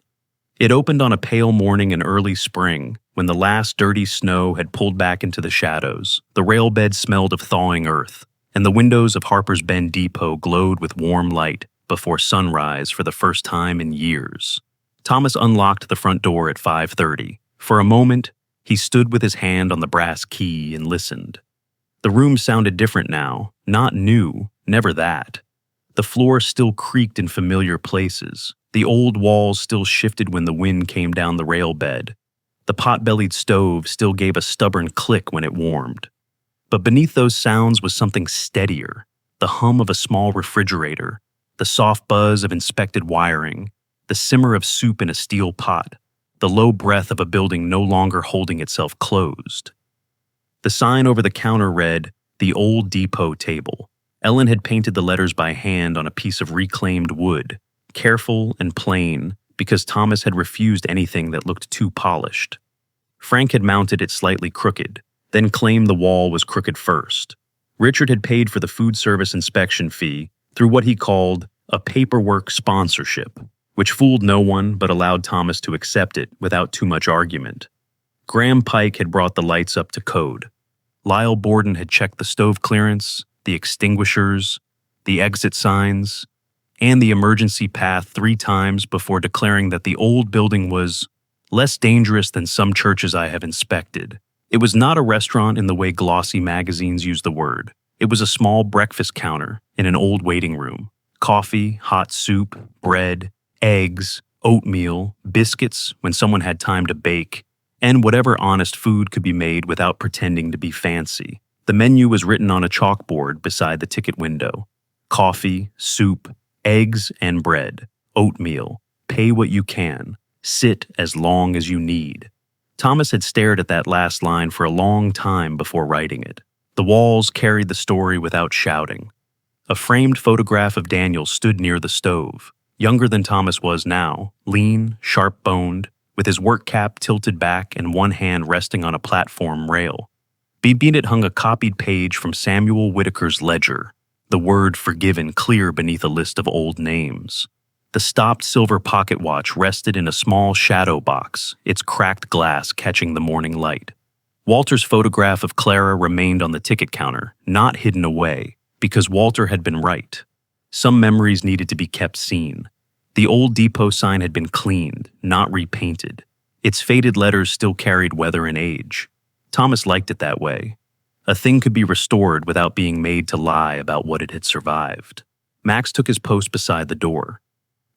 It opened on a pale morning in early spring, when the last dirty snow had pulled back into the shadows. The railbed smelled of thawing earth, and the windows of Harper's Bend Depot glowed with warm light before sunrise for the first time in years. Thomas unlocked the front door at 5:30. For a moment, he stood with his hand on the brass key and listened. The room sounded different now, not new, never that. The floor still creaked in familiar places. The old walls still shifted when the wind came down the rail bed. The pot-bellied stove still gave a stubborn click when it warmed. But beneath those sounds was something steadier, the hum of a small refrigerator, the soft buzz of inspected wiring, the simmer of soup in a steel pot, the low breath of a building no longer holding itself closed. The sign over the counter read, "The Old Depot Table." Ellen had painted the letters by hand on a piece of reclaimed wood, careful and plain, because Thomas had refused anything that looked too polished. Frank had mounted it slightly crooked, then claimed the wall was crooked first. Richard had paid for the food service inspection fee through what he called a paperwork sponsorship, which fooled no one but allowed Thomas to accept it without too much argument. Graham Pike had brought the lights up to code. Lyle Borden had checked the stove clearance, the extinguishers, the exit signs, and the emergency path 3 times before declaring that the old building was less dangerous than some churches I have inspected. It was not a restaurant in the way glossy magazines use the word. It was a small breakfast counter in an old waiting room. Coffee, hot soup, bread, eggs, oatmeal, biscuits when someone had time to bake, and whatever honest food could be made without pretending to be fancy. The menu was written on a chalkboard beside the ticket window. Coffee, soup, eggs and bread, oatmeal, pay what you can, sit as long as you need. Thomas had stared at that last line for a long time before writing it. The walls carried the story without shouting. A framed photograph of Daniel stood near the stove, younger than Thomas was now, lean, sharp-boned, with his work cap tilted back and one hand resting on a platform rail. Beneath it hung a copied page from Samuel Whitaker's ledger, the word forgiven clear beneath a list of old names. The stopped silver pocket watch rested in a small shadow box, its cracked glass catching the morning light. Walter's photograph of Clara remained on the ticket counter, not hidden away, because Walter had been right. Some memories needed to be kept seen. The old depot sign had been cleaned, not repainted. Its faded letters still carried weather and age. Thomas liked it that way. A thing could be restored without being made to lie about what it had survived. Max took his post beside the door.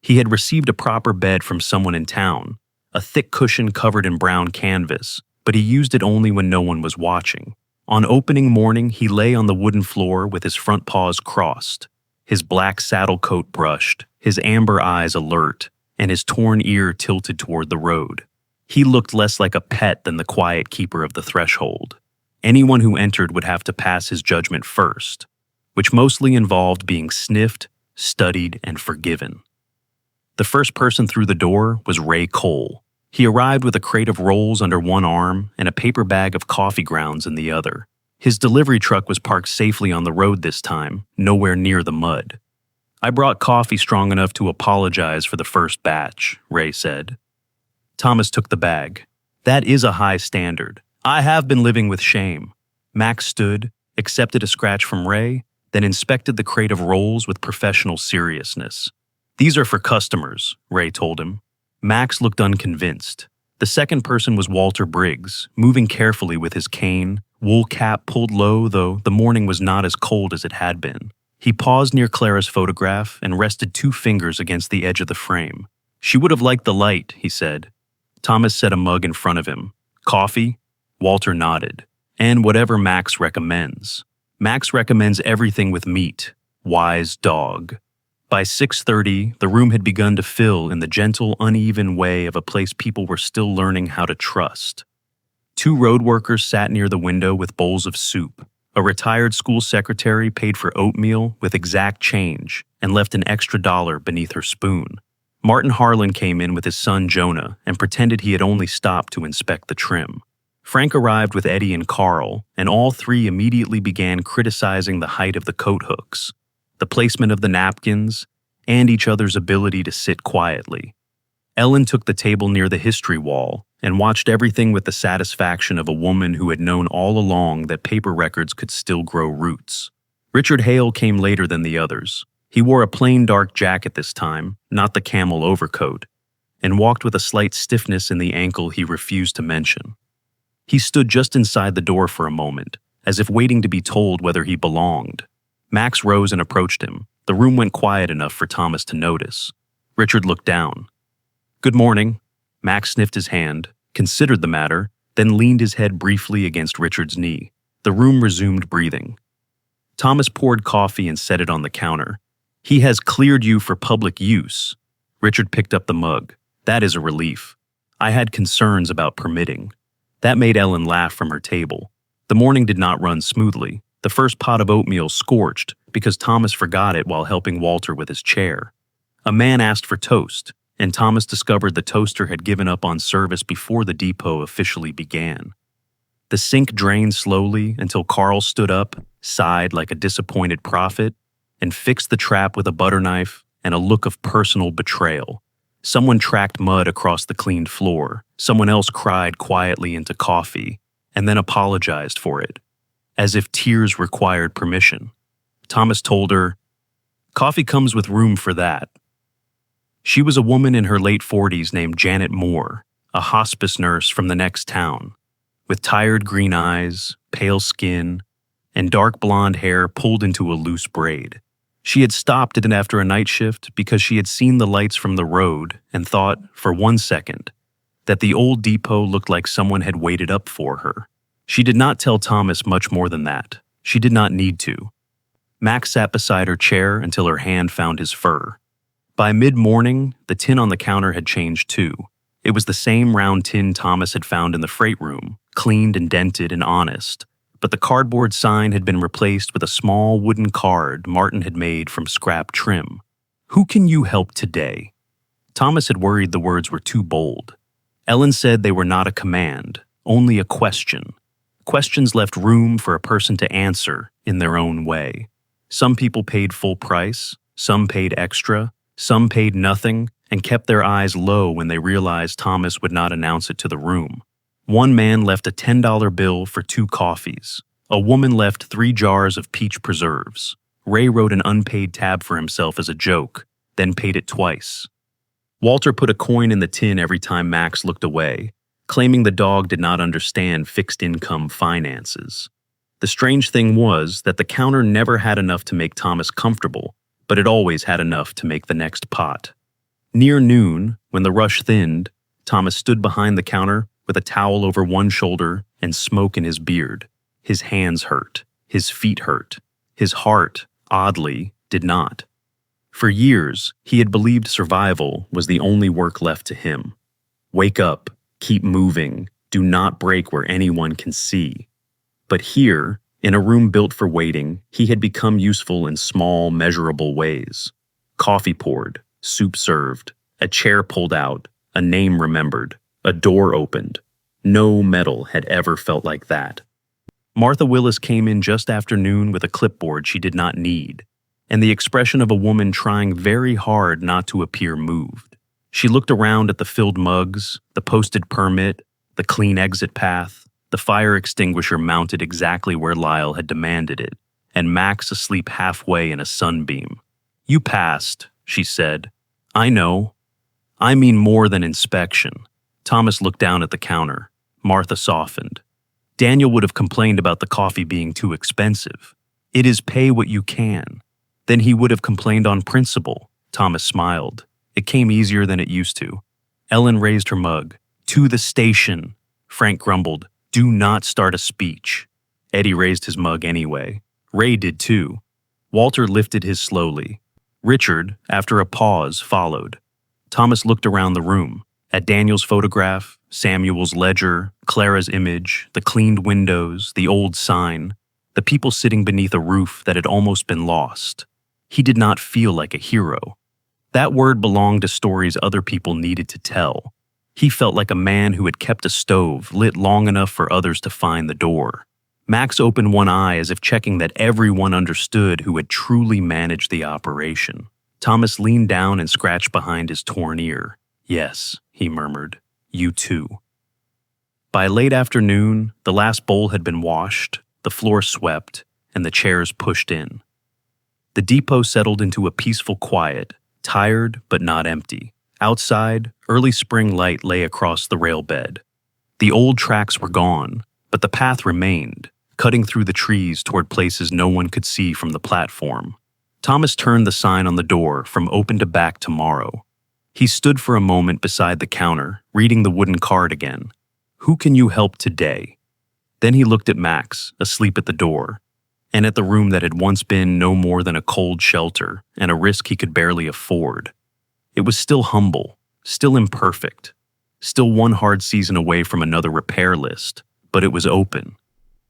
He had received a proper bed from someone in town, a thick cushion covered in brown canvas, but he used it only when no one was watching. On opening morning, he lay on the wooden floor with his front paws crossed, his black saddle coat brushed, his amber eyes alert, and his torn ear tilted toward the road. He looked less like a pet than the quiet keeper of the threshold. Anyone who entered would have to pass his judgment first, which mostly involved being sniffed, studied, and forgiven. The first person through the door was Ray Cole. He arrived with a crate of rolls under one arm and a paper bag of coffee grounds in the other. His delivery truck was parked safely on the road this time, nowhere near the mud. "I brought coffee strong enough to apologize for the first batch," Ray said. Thomas took the bag. "That is a high standard. I have been living with shame." Max stood, accepted a scratch from Ray, then inspected the crate of rolls with professional seriousness. "These are for customers," Ray told him. Max looked unconvinced. The second person was Walter Briggs, moving carefully with his cane, wool cap pulled low, though the morning was not as cold as it had been. He paused near Clara's photograph and rested 2 fingers against the edge of the frame. "She would have liked the light," he said. Thomas set a mug in front of him. "Coffee?" Walter nodded. "And whatever Max recommends." Max recommends everything with meat. Wise dog. By 6:30, the room had begun to fill in the gentle, uneven way of a place people were still learning how to trust. 2 road workers sat near the window with bowls of soup. A retired school secretary paid for oatmeal with exact change and left an extra $1 beneath her spoon. Martin Harlan came in with his son Jonah and pretended he had only stopped to inspect the trim. Frank arrived with Eddie and Carl, and all 3 immediately began criticizing the height of the coat hooks, the placement of the napkins, and each other's ability to sit quietly. Ellen took the table near the history wall and watched everything with the satisfaction of a woman who had known all along that paper records could still grow roots. Richard Hale came later than the others. He wore a plain dark jacket this time, not the camel overcoat, and walked with a slight stiffness in the ankle he refused to mention. He stood just inside the door for a moment, as if waiting to be told whether he belonged. Max rose and approached him. The room went quiet enough for Thomas to notice. Richard looked down. "Good morning." Max sniffed his hand, considered the matter, then leaned his head briefly against Richard's knee. The room resumed breathing. Thomas poured coffee and set it on the counter. "He has cleared you for public use." Richard picked up the mug. "That is a relief. I had concerns about permitting." That made Ellen laugh from her table. The morning did not run smoothly. The first pot of oatmeal scorched because Thomas forgot it while helping Walter with his chair. A man asked for toast, and Thomas discovered the toaster had given up on service before the depot officially began. The sink drained slowly until Carl stood up, sighed like a disappointed prophet, and fixed the trap with a butter knife and a look of personal betrayal. Someone tracked mud across the cleaned floor. Someone else cried quietly into coffee, and then apologized for it, as if tears required permission. Thomas told her, "Coffee comes with room for that." She was a woman in her late 40s named Janet Moore, a hospice nurse from the next town, with tired green eyes, pale skin, and dark blonde hair pulled into a loose braid. She had stopped it after a night shift because she had seen the lights from the road and thought, for 1 second, that the old depot looked like someone had waited up for her. She did not tell Thomas much more than that. She did not need to. Max sat beside her chair until her hand found his fur. By mid-morning, the tin on the counter had changed too. It was the same round tin Thomas had found in the freight room, cleaned and dented and honest, but the cardboard sign had been replaced with a small wooden card Martin had made from scrap trim. "Who can you help today?" Thomas had worried the words were too bold. Ellen said they were not a command, only a question. Questions left room for a person to answer in their own way. Some people paid full price, some paid extra, some paid nothing, and kept their eyes low when they realized Thomas would not announce it to the room. One man left a $10 bill for 2 coffees. A woman left 3 jars of peach preserves. Ray wrote an unpaid tab for himself as a joke, then paid it twice. Walter put a coin in the tin every time Max looked away, claiming the dog did not understand fixed-income finances. The strange thing was that the counter never had enough to make Thomas comfortable, but it always had enough to make the next pot. Near noon, when the rush thinned, Thomas stood behind the counter with a towel over one shoulder and smoke in his beard. His hands hurt. His feet hurt. His heart, oddly, did not. For years, he had believed survival was the only work left to him. Wake up, keep moving, do not break where anyone can see. But here, in a room built for waiting, he had become useful in small, measurable ways. Coffee poured, soup served, a chair pulled out, a name remembered, a door opened. No metal had ever felt like that. Martha Willis came in just after noon with a clipboard she did not need, and the expression of a woman trying very hard not to appear moved. She looked around at the filled mugs, the posted permit, the clean exit path, the fire extinguisher mounted exactly where Lyle had demanded it, and Max asleep halfway in a sunbeam. "You passed," she said. "I know. I mean more than inspection." Thomas looked down at the counter. Martha softened. Daniel would have complained about the coffee being too expensive. It is pay what you can. Then he would have complained on principle. Thomas smiled. It came easier than it used to. Ellen raised her mug. "To the station." Frank grumbled. "Do not start a speech." Eddie raised his mug anyway. Ray did too. Walter lifted his slowly. Richard, after a pause, followed. Thomas looked around the room, at Daniel's photograph, Samuel's ledger, Clara's image, the cleaned windows, the old sign, the people sitting beneath a roof that had almost been lost. He did not feel like a hero. That word belonged to stories other people needed to tell. He felt like a man who had kept a stove lit long enough for others to find the door. Max opened one eye as if checking that everyone understood who had truly managed the operation. Thomas leaned down and scratched behind his torn ear. "Yes," he murmured. "You too." By late afternoon, the last bowl had been washed, the floor swept, and the chairs pushed in. The depot settled into a peaceful quiet, tired but not empty. Outside, early spring light lay across the rail bed. The old tracks were gone, but the path remained, cutting through the trees toward places no one could see from the platform. Thomas turned the sign on the door from "Open to Back Tomorrow." He stood for a moment beside the counter, reading the wooden card again. "Who can you help today?" Then he looked at Max, asleep at the door, and at the room that had once been no more than a cold shelter and a risk he could barely afford. It was still humble, still imperfect, still one hard season away from another repair list, but it was open.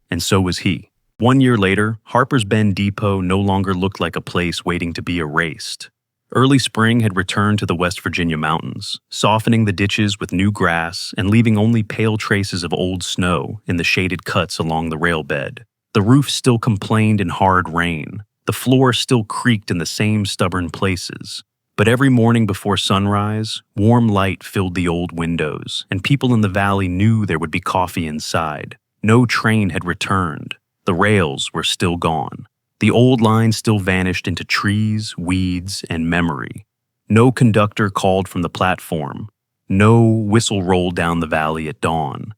And so was he. 1 year later, Harper's Bend Depot no longer looked like a place waiting to be erased. Early spring had returned to the West Virginia mountains, softening the ditches with new grass and leaving only pale traces of old snow in the shaded cuts along the rail bed. The roof still complained in hard rain. The floor still creaked in the same stubborn places. But every morning before sunrise, warm light filled the old windows, and people in the valley knew there would be coffee inside. No train had returned. The rails were still gone. The old line still vanished into trees, weeds, and memory. No conductor called from the platform. No whistle rolled down the valley at dawn.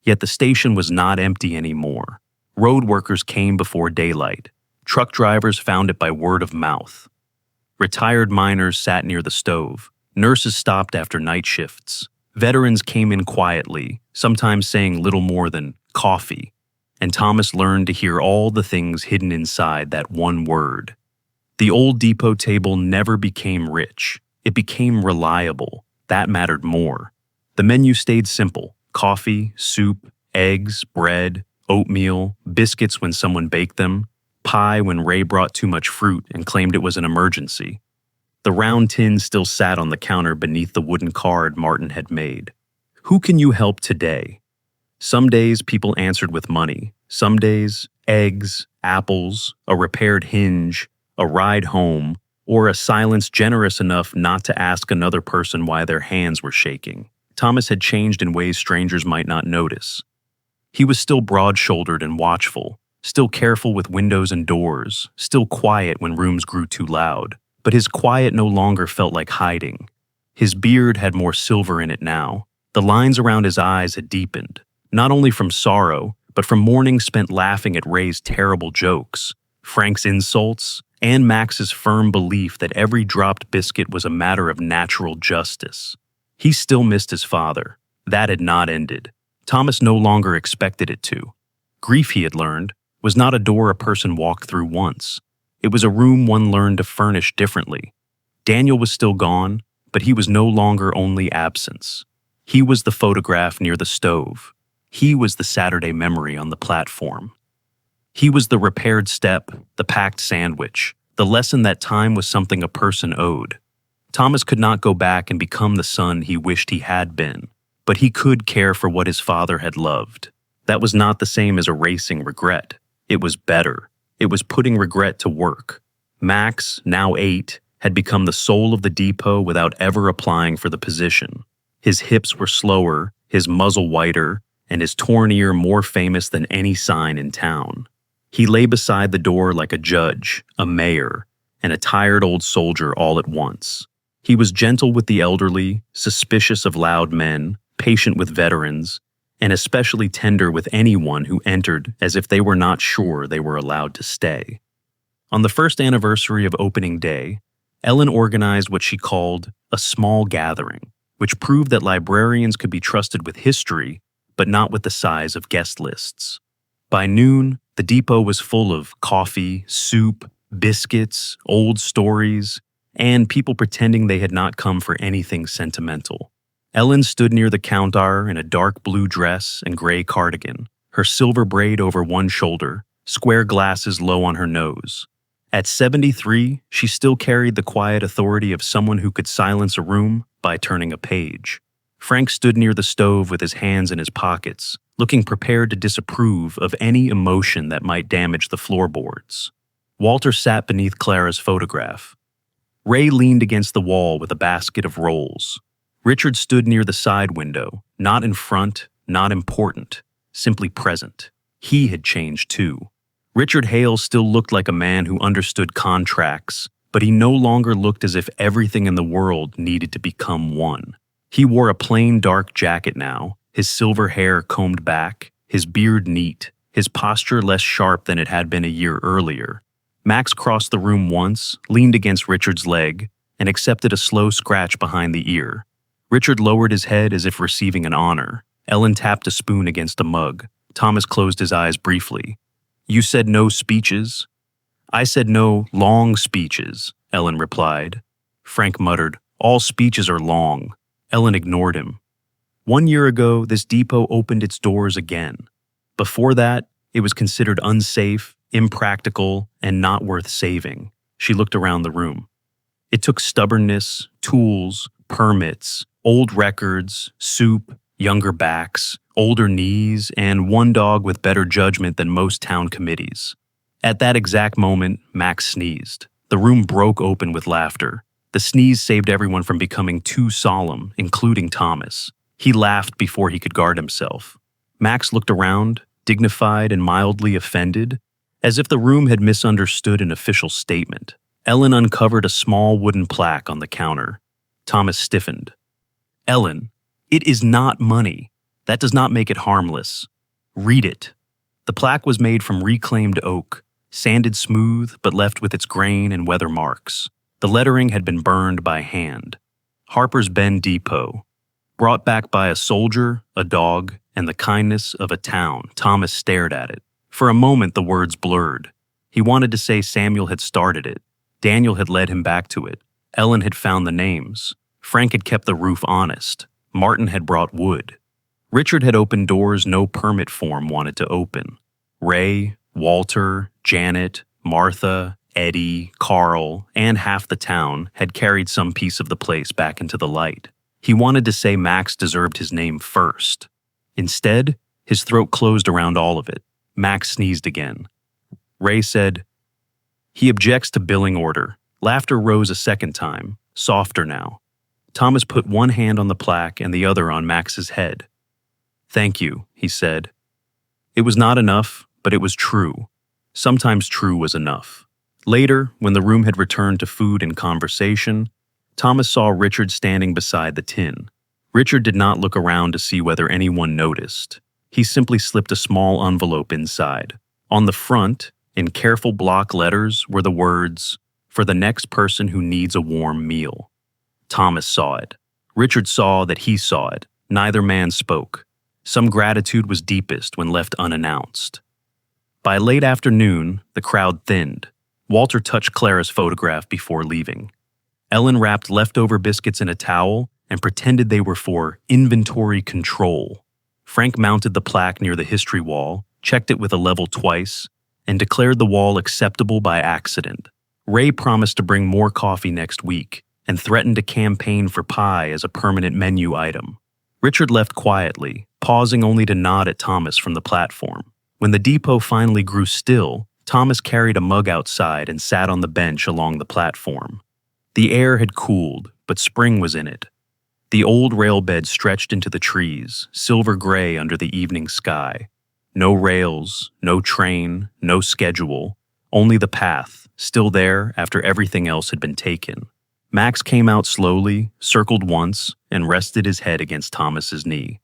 Yet the station was not empty anymore. Road workers came before daylight. Truck drivers found it by word of mouth. Retired miners sat near the stove. Nurses stopped after night shifts. Veterans came in quietly, sometimes saying little more than coffee. And Thomas learned to hear all the things hidden inside that one word. The old depot table never became rich. It became reliable. That mattered more. The menu stayed simple: coffee, soup, eggs, bread, oatmeal, biscuits when someone baked them, pie when Ray brought too much fruit and claimed it was an emergency. The round tin still sat on the counter beneath the wooden card Martin had made. "Who can you help today?" Some days people answered with money. Some days, eggs, apples, a repaired hinge, a ride home, or a silence generous enough not to ask another person why their hands were shaking. Thomas had changed in ways strangers might not notice. He was still broad-shouldered and watchful, still careful with windows and doors, still quiet when rooms grew too loud. But his quiet no longer felt like hiding. His beard had more silver in it now. The lines around his eyes had deepened, not only from sorrow, but from mornings spent laughing at Ray's terrible jokes, Frank's insults, and Max's firm belief that every dropped biscuit was a matter of natural justice. He still missed his father. That had not ended. Thomas no longer expected it to. Grief, he had learned, was not a door a person walked through once. It was a room one learned to furnish differently. Daniel was still gone, but he was no longer only absence. He was the photograph near the stove. He was the Saturday memory on the platform. He was the repaired step, the packed sandwich, the lesson that time was something a person owed. Thomas could not go back and become the son he wished he had been, but he could care for what his father had loved. That was not the same as erasing regret. It was better. It was putting regret to work. Max, now 8, had become the soul of the depot without ever applying for the position. His hips were slower, his muzzle whiter, and his torn ear more famous than any sign in town. He lay beside the door like a judge, a mayor, and a tired old soldier all at once. He was gentle with the elderly, suspicious of loud men, patient with veterans, and especially tender with anyone who entered as if they were not sure they were allowed to stay. On the first anniversary of opening day, Ellen organized what she called a small gathering, which proved that librarians could be trusted with history, but not with the size of guest lists. By noon, the depot was full of coffee, soup, biscuits, old stories, and people pretending they had not come for anything sentimental. Ellen stood near the counter in a dark blue dress and gray cardigan, her silver braid over one shoulder, square glasses low on her nose. At 73, she still carried the quiet authority of someone who could silence a room by turning a page. Frank stood near the stove with his hands in his pockets, looking prepared to disapprove of any emotion that might damage the floorboards. Walter sat beneath Clara's photograph. Ray leaned against the wall with a basket of rolls. Richard stood near the side window, not in front, not important, simply present. He had changed too. Richard Hale still looked like a man who understood contracts, but he no longer looked as if everything in the world needed to become one. He wore a plain dark jacket now, his silver hair combed back, his beard neat, his posture less sharp than it had been a year earlier. Max crossed the room once, leaned against Richard's leg, and accepted a slow scratch behind the ear. Richard lowered his head as if receiving an honor. Ellen tapped a spoon against a mug. Thomas closed his eyes briefly. "You said no speeches?" "I said no long speeches," Ellen replied. Frank muttered, "All speeches are long." Ellen ignored him. 1 year ago, this depot opened its doors again. Before that, it was considered unsafe, impractical, and not worth saving. She looked around the room. It took stubbornness, tools, permits, old records, soup, younger backs, older knees, and one dog with better judgment than most town committees. At that exact moment, Max sneezed. The room broke open with laughter. The sneeze saved everyone from becoming too solemn, including Thomas. He laughed before he could guard himself. Max looked around, dignified and mildly offended, as if the room had misunderstood an official statement. Ellen uncovered a small wooden plaque on the counter. Thomas stiffened. "Ellen, it is not money. That does not make it harmless. Read it." The plaque was made from reclaimed oak, sanded smooth but left with its grain and weather marks. The lettering had been burned by hand. Harper's Bend Depot. Brought back by a soldier, a dog, and the kindness of a town. Thomas stared at it. For a moment the words blurred. He wanted to say Samuel had started it. Daniel had led him back to it. Ellen had found the names. Frank had kept the roof honest. Martin had brought wood. Richard had opened doors no permit form wanted to open. Ray, Walter, Janet, Martha, Eddie, Carl, and half the town had carried some piece of the place back into the light. He wanted to say Max deserved his name first. Instead, his throat closed around all of it. Max sneezed again. Ray said, "He objects to billing order." Laughter rose a second time, softer now. Thomas put one hand on the plaque and the other on Max's head. "Thank you," he said. It was not enough, but it was true. Sometimes true was enough. Later, when the room had returned to food and conversation, Thomas saw Richard standing beside the tin. Richard did not look around to see whether anyone noticed. He simply slipped a small envelope inside. On the front, In careful block letters were the words, "For the next person who needs a warm meal." Thomas saw it. Richard saw that he saw it. Neither man spoke. Some gratitude was deepest when left unannounced. By late afternoon, the crowd thinned. Walter touched Clara's photograph before leaving. Ellen wrapped leftover biscuits in a towel and pretended they were for inventory control. Frank mounted the plaque near the history wall, checked it with a level twice, and declared the wall acceptable by accident. Ray promised to bring more coffee next week and threatened to campaign for pie as a permanent menu item. Richard left quietly, pausing only to nod at Thomas from the platform. When the depot finally grew still, Thomas carried a mug outside and sat on the bench along the platform. The air had cooled, but spring was in it. The old rail bed stretched into the trees, silver gray under the evening sky. No rails, no train, no schedule, only the path, still there after everything else had been taken. Max came out slowly, circled once, and rested his head against Thomas's knee.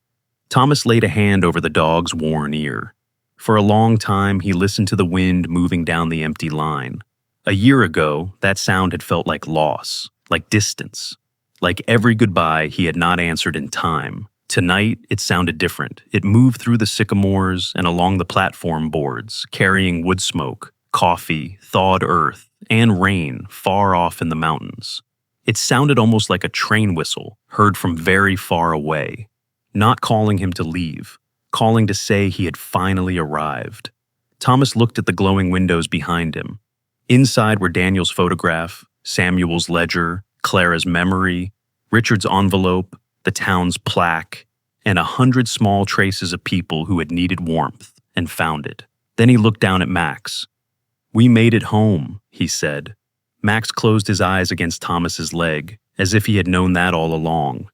Thomas laid a hand over the dog's worn ear. For a long time, he listened to the wind moving down the empty line. A year ago, that sound had felt like loss, like distance, like every goodbye he had not answered in time. Tonight, it sounded different. It moved through the sycamores and along the platform boards, carrying wood smoke, coffee, thawed earth, and rain far off in the mountains. It sounded almost like a train whistle, heard from very far away, not calling him to leave, calling to say he had finally arrived. Thomas looked at the glowing windows behind him. Inside were Daniel's photograph, Samuel's ledger, Clara's memory, Richard's envelope, the town's plaque, and 100 small traces of people who had needed warmth and found it. Then he looked down at Max. "We made it home," he said. Max closed his eyes against Thomas's leg, as if he had known that all along.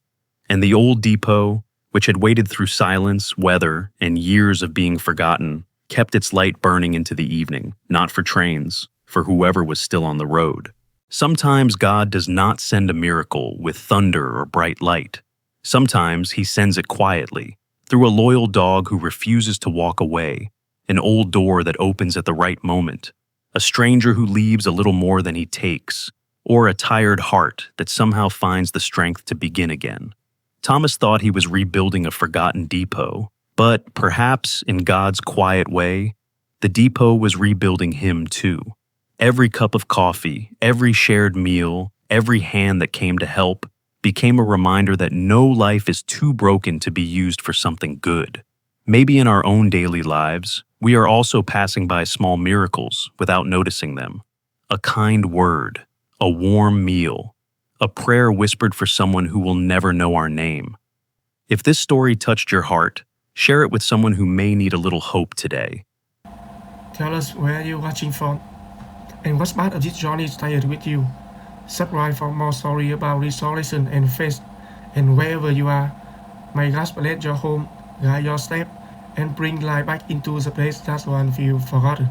And the old depot, which had waited through silence, weather, and years of being forgotten, kept its light burning into the evening, not for trains, for whoever was still on the road. Sometimes God does not send a miracle with thunder or bright light. Sometimes he sends it quietly, through a loyal dog who refuses to walk away, an old door that opens at the right moment, a stranger who leaves a little more than he takes, or a tired heart that somehow finds the strength to begin again. Thomas thought he was rebuilding a forgotten depot, but perhaps in God's quiet way, the depot was rebuilding him too. Every cup of coffee, every shared meal, every hand that came to help became a reminder that no life is too broken to be used for something good. Maybe in our own daily lives, we are also passing by small miracles without noticing them. A kind word, a warm meal, a prayer whispered for someone who will never know our name. If this story touched your heart, share it with someone who may need a little hope today. Tell us where you're watching from and what part of this journey stayed with you. Subscribe for more stories about restoration and faith. And wherever you are, may God bless your home, guide your step, and bring life back into the place that once felt forgotten.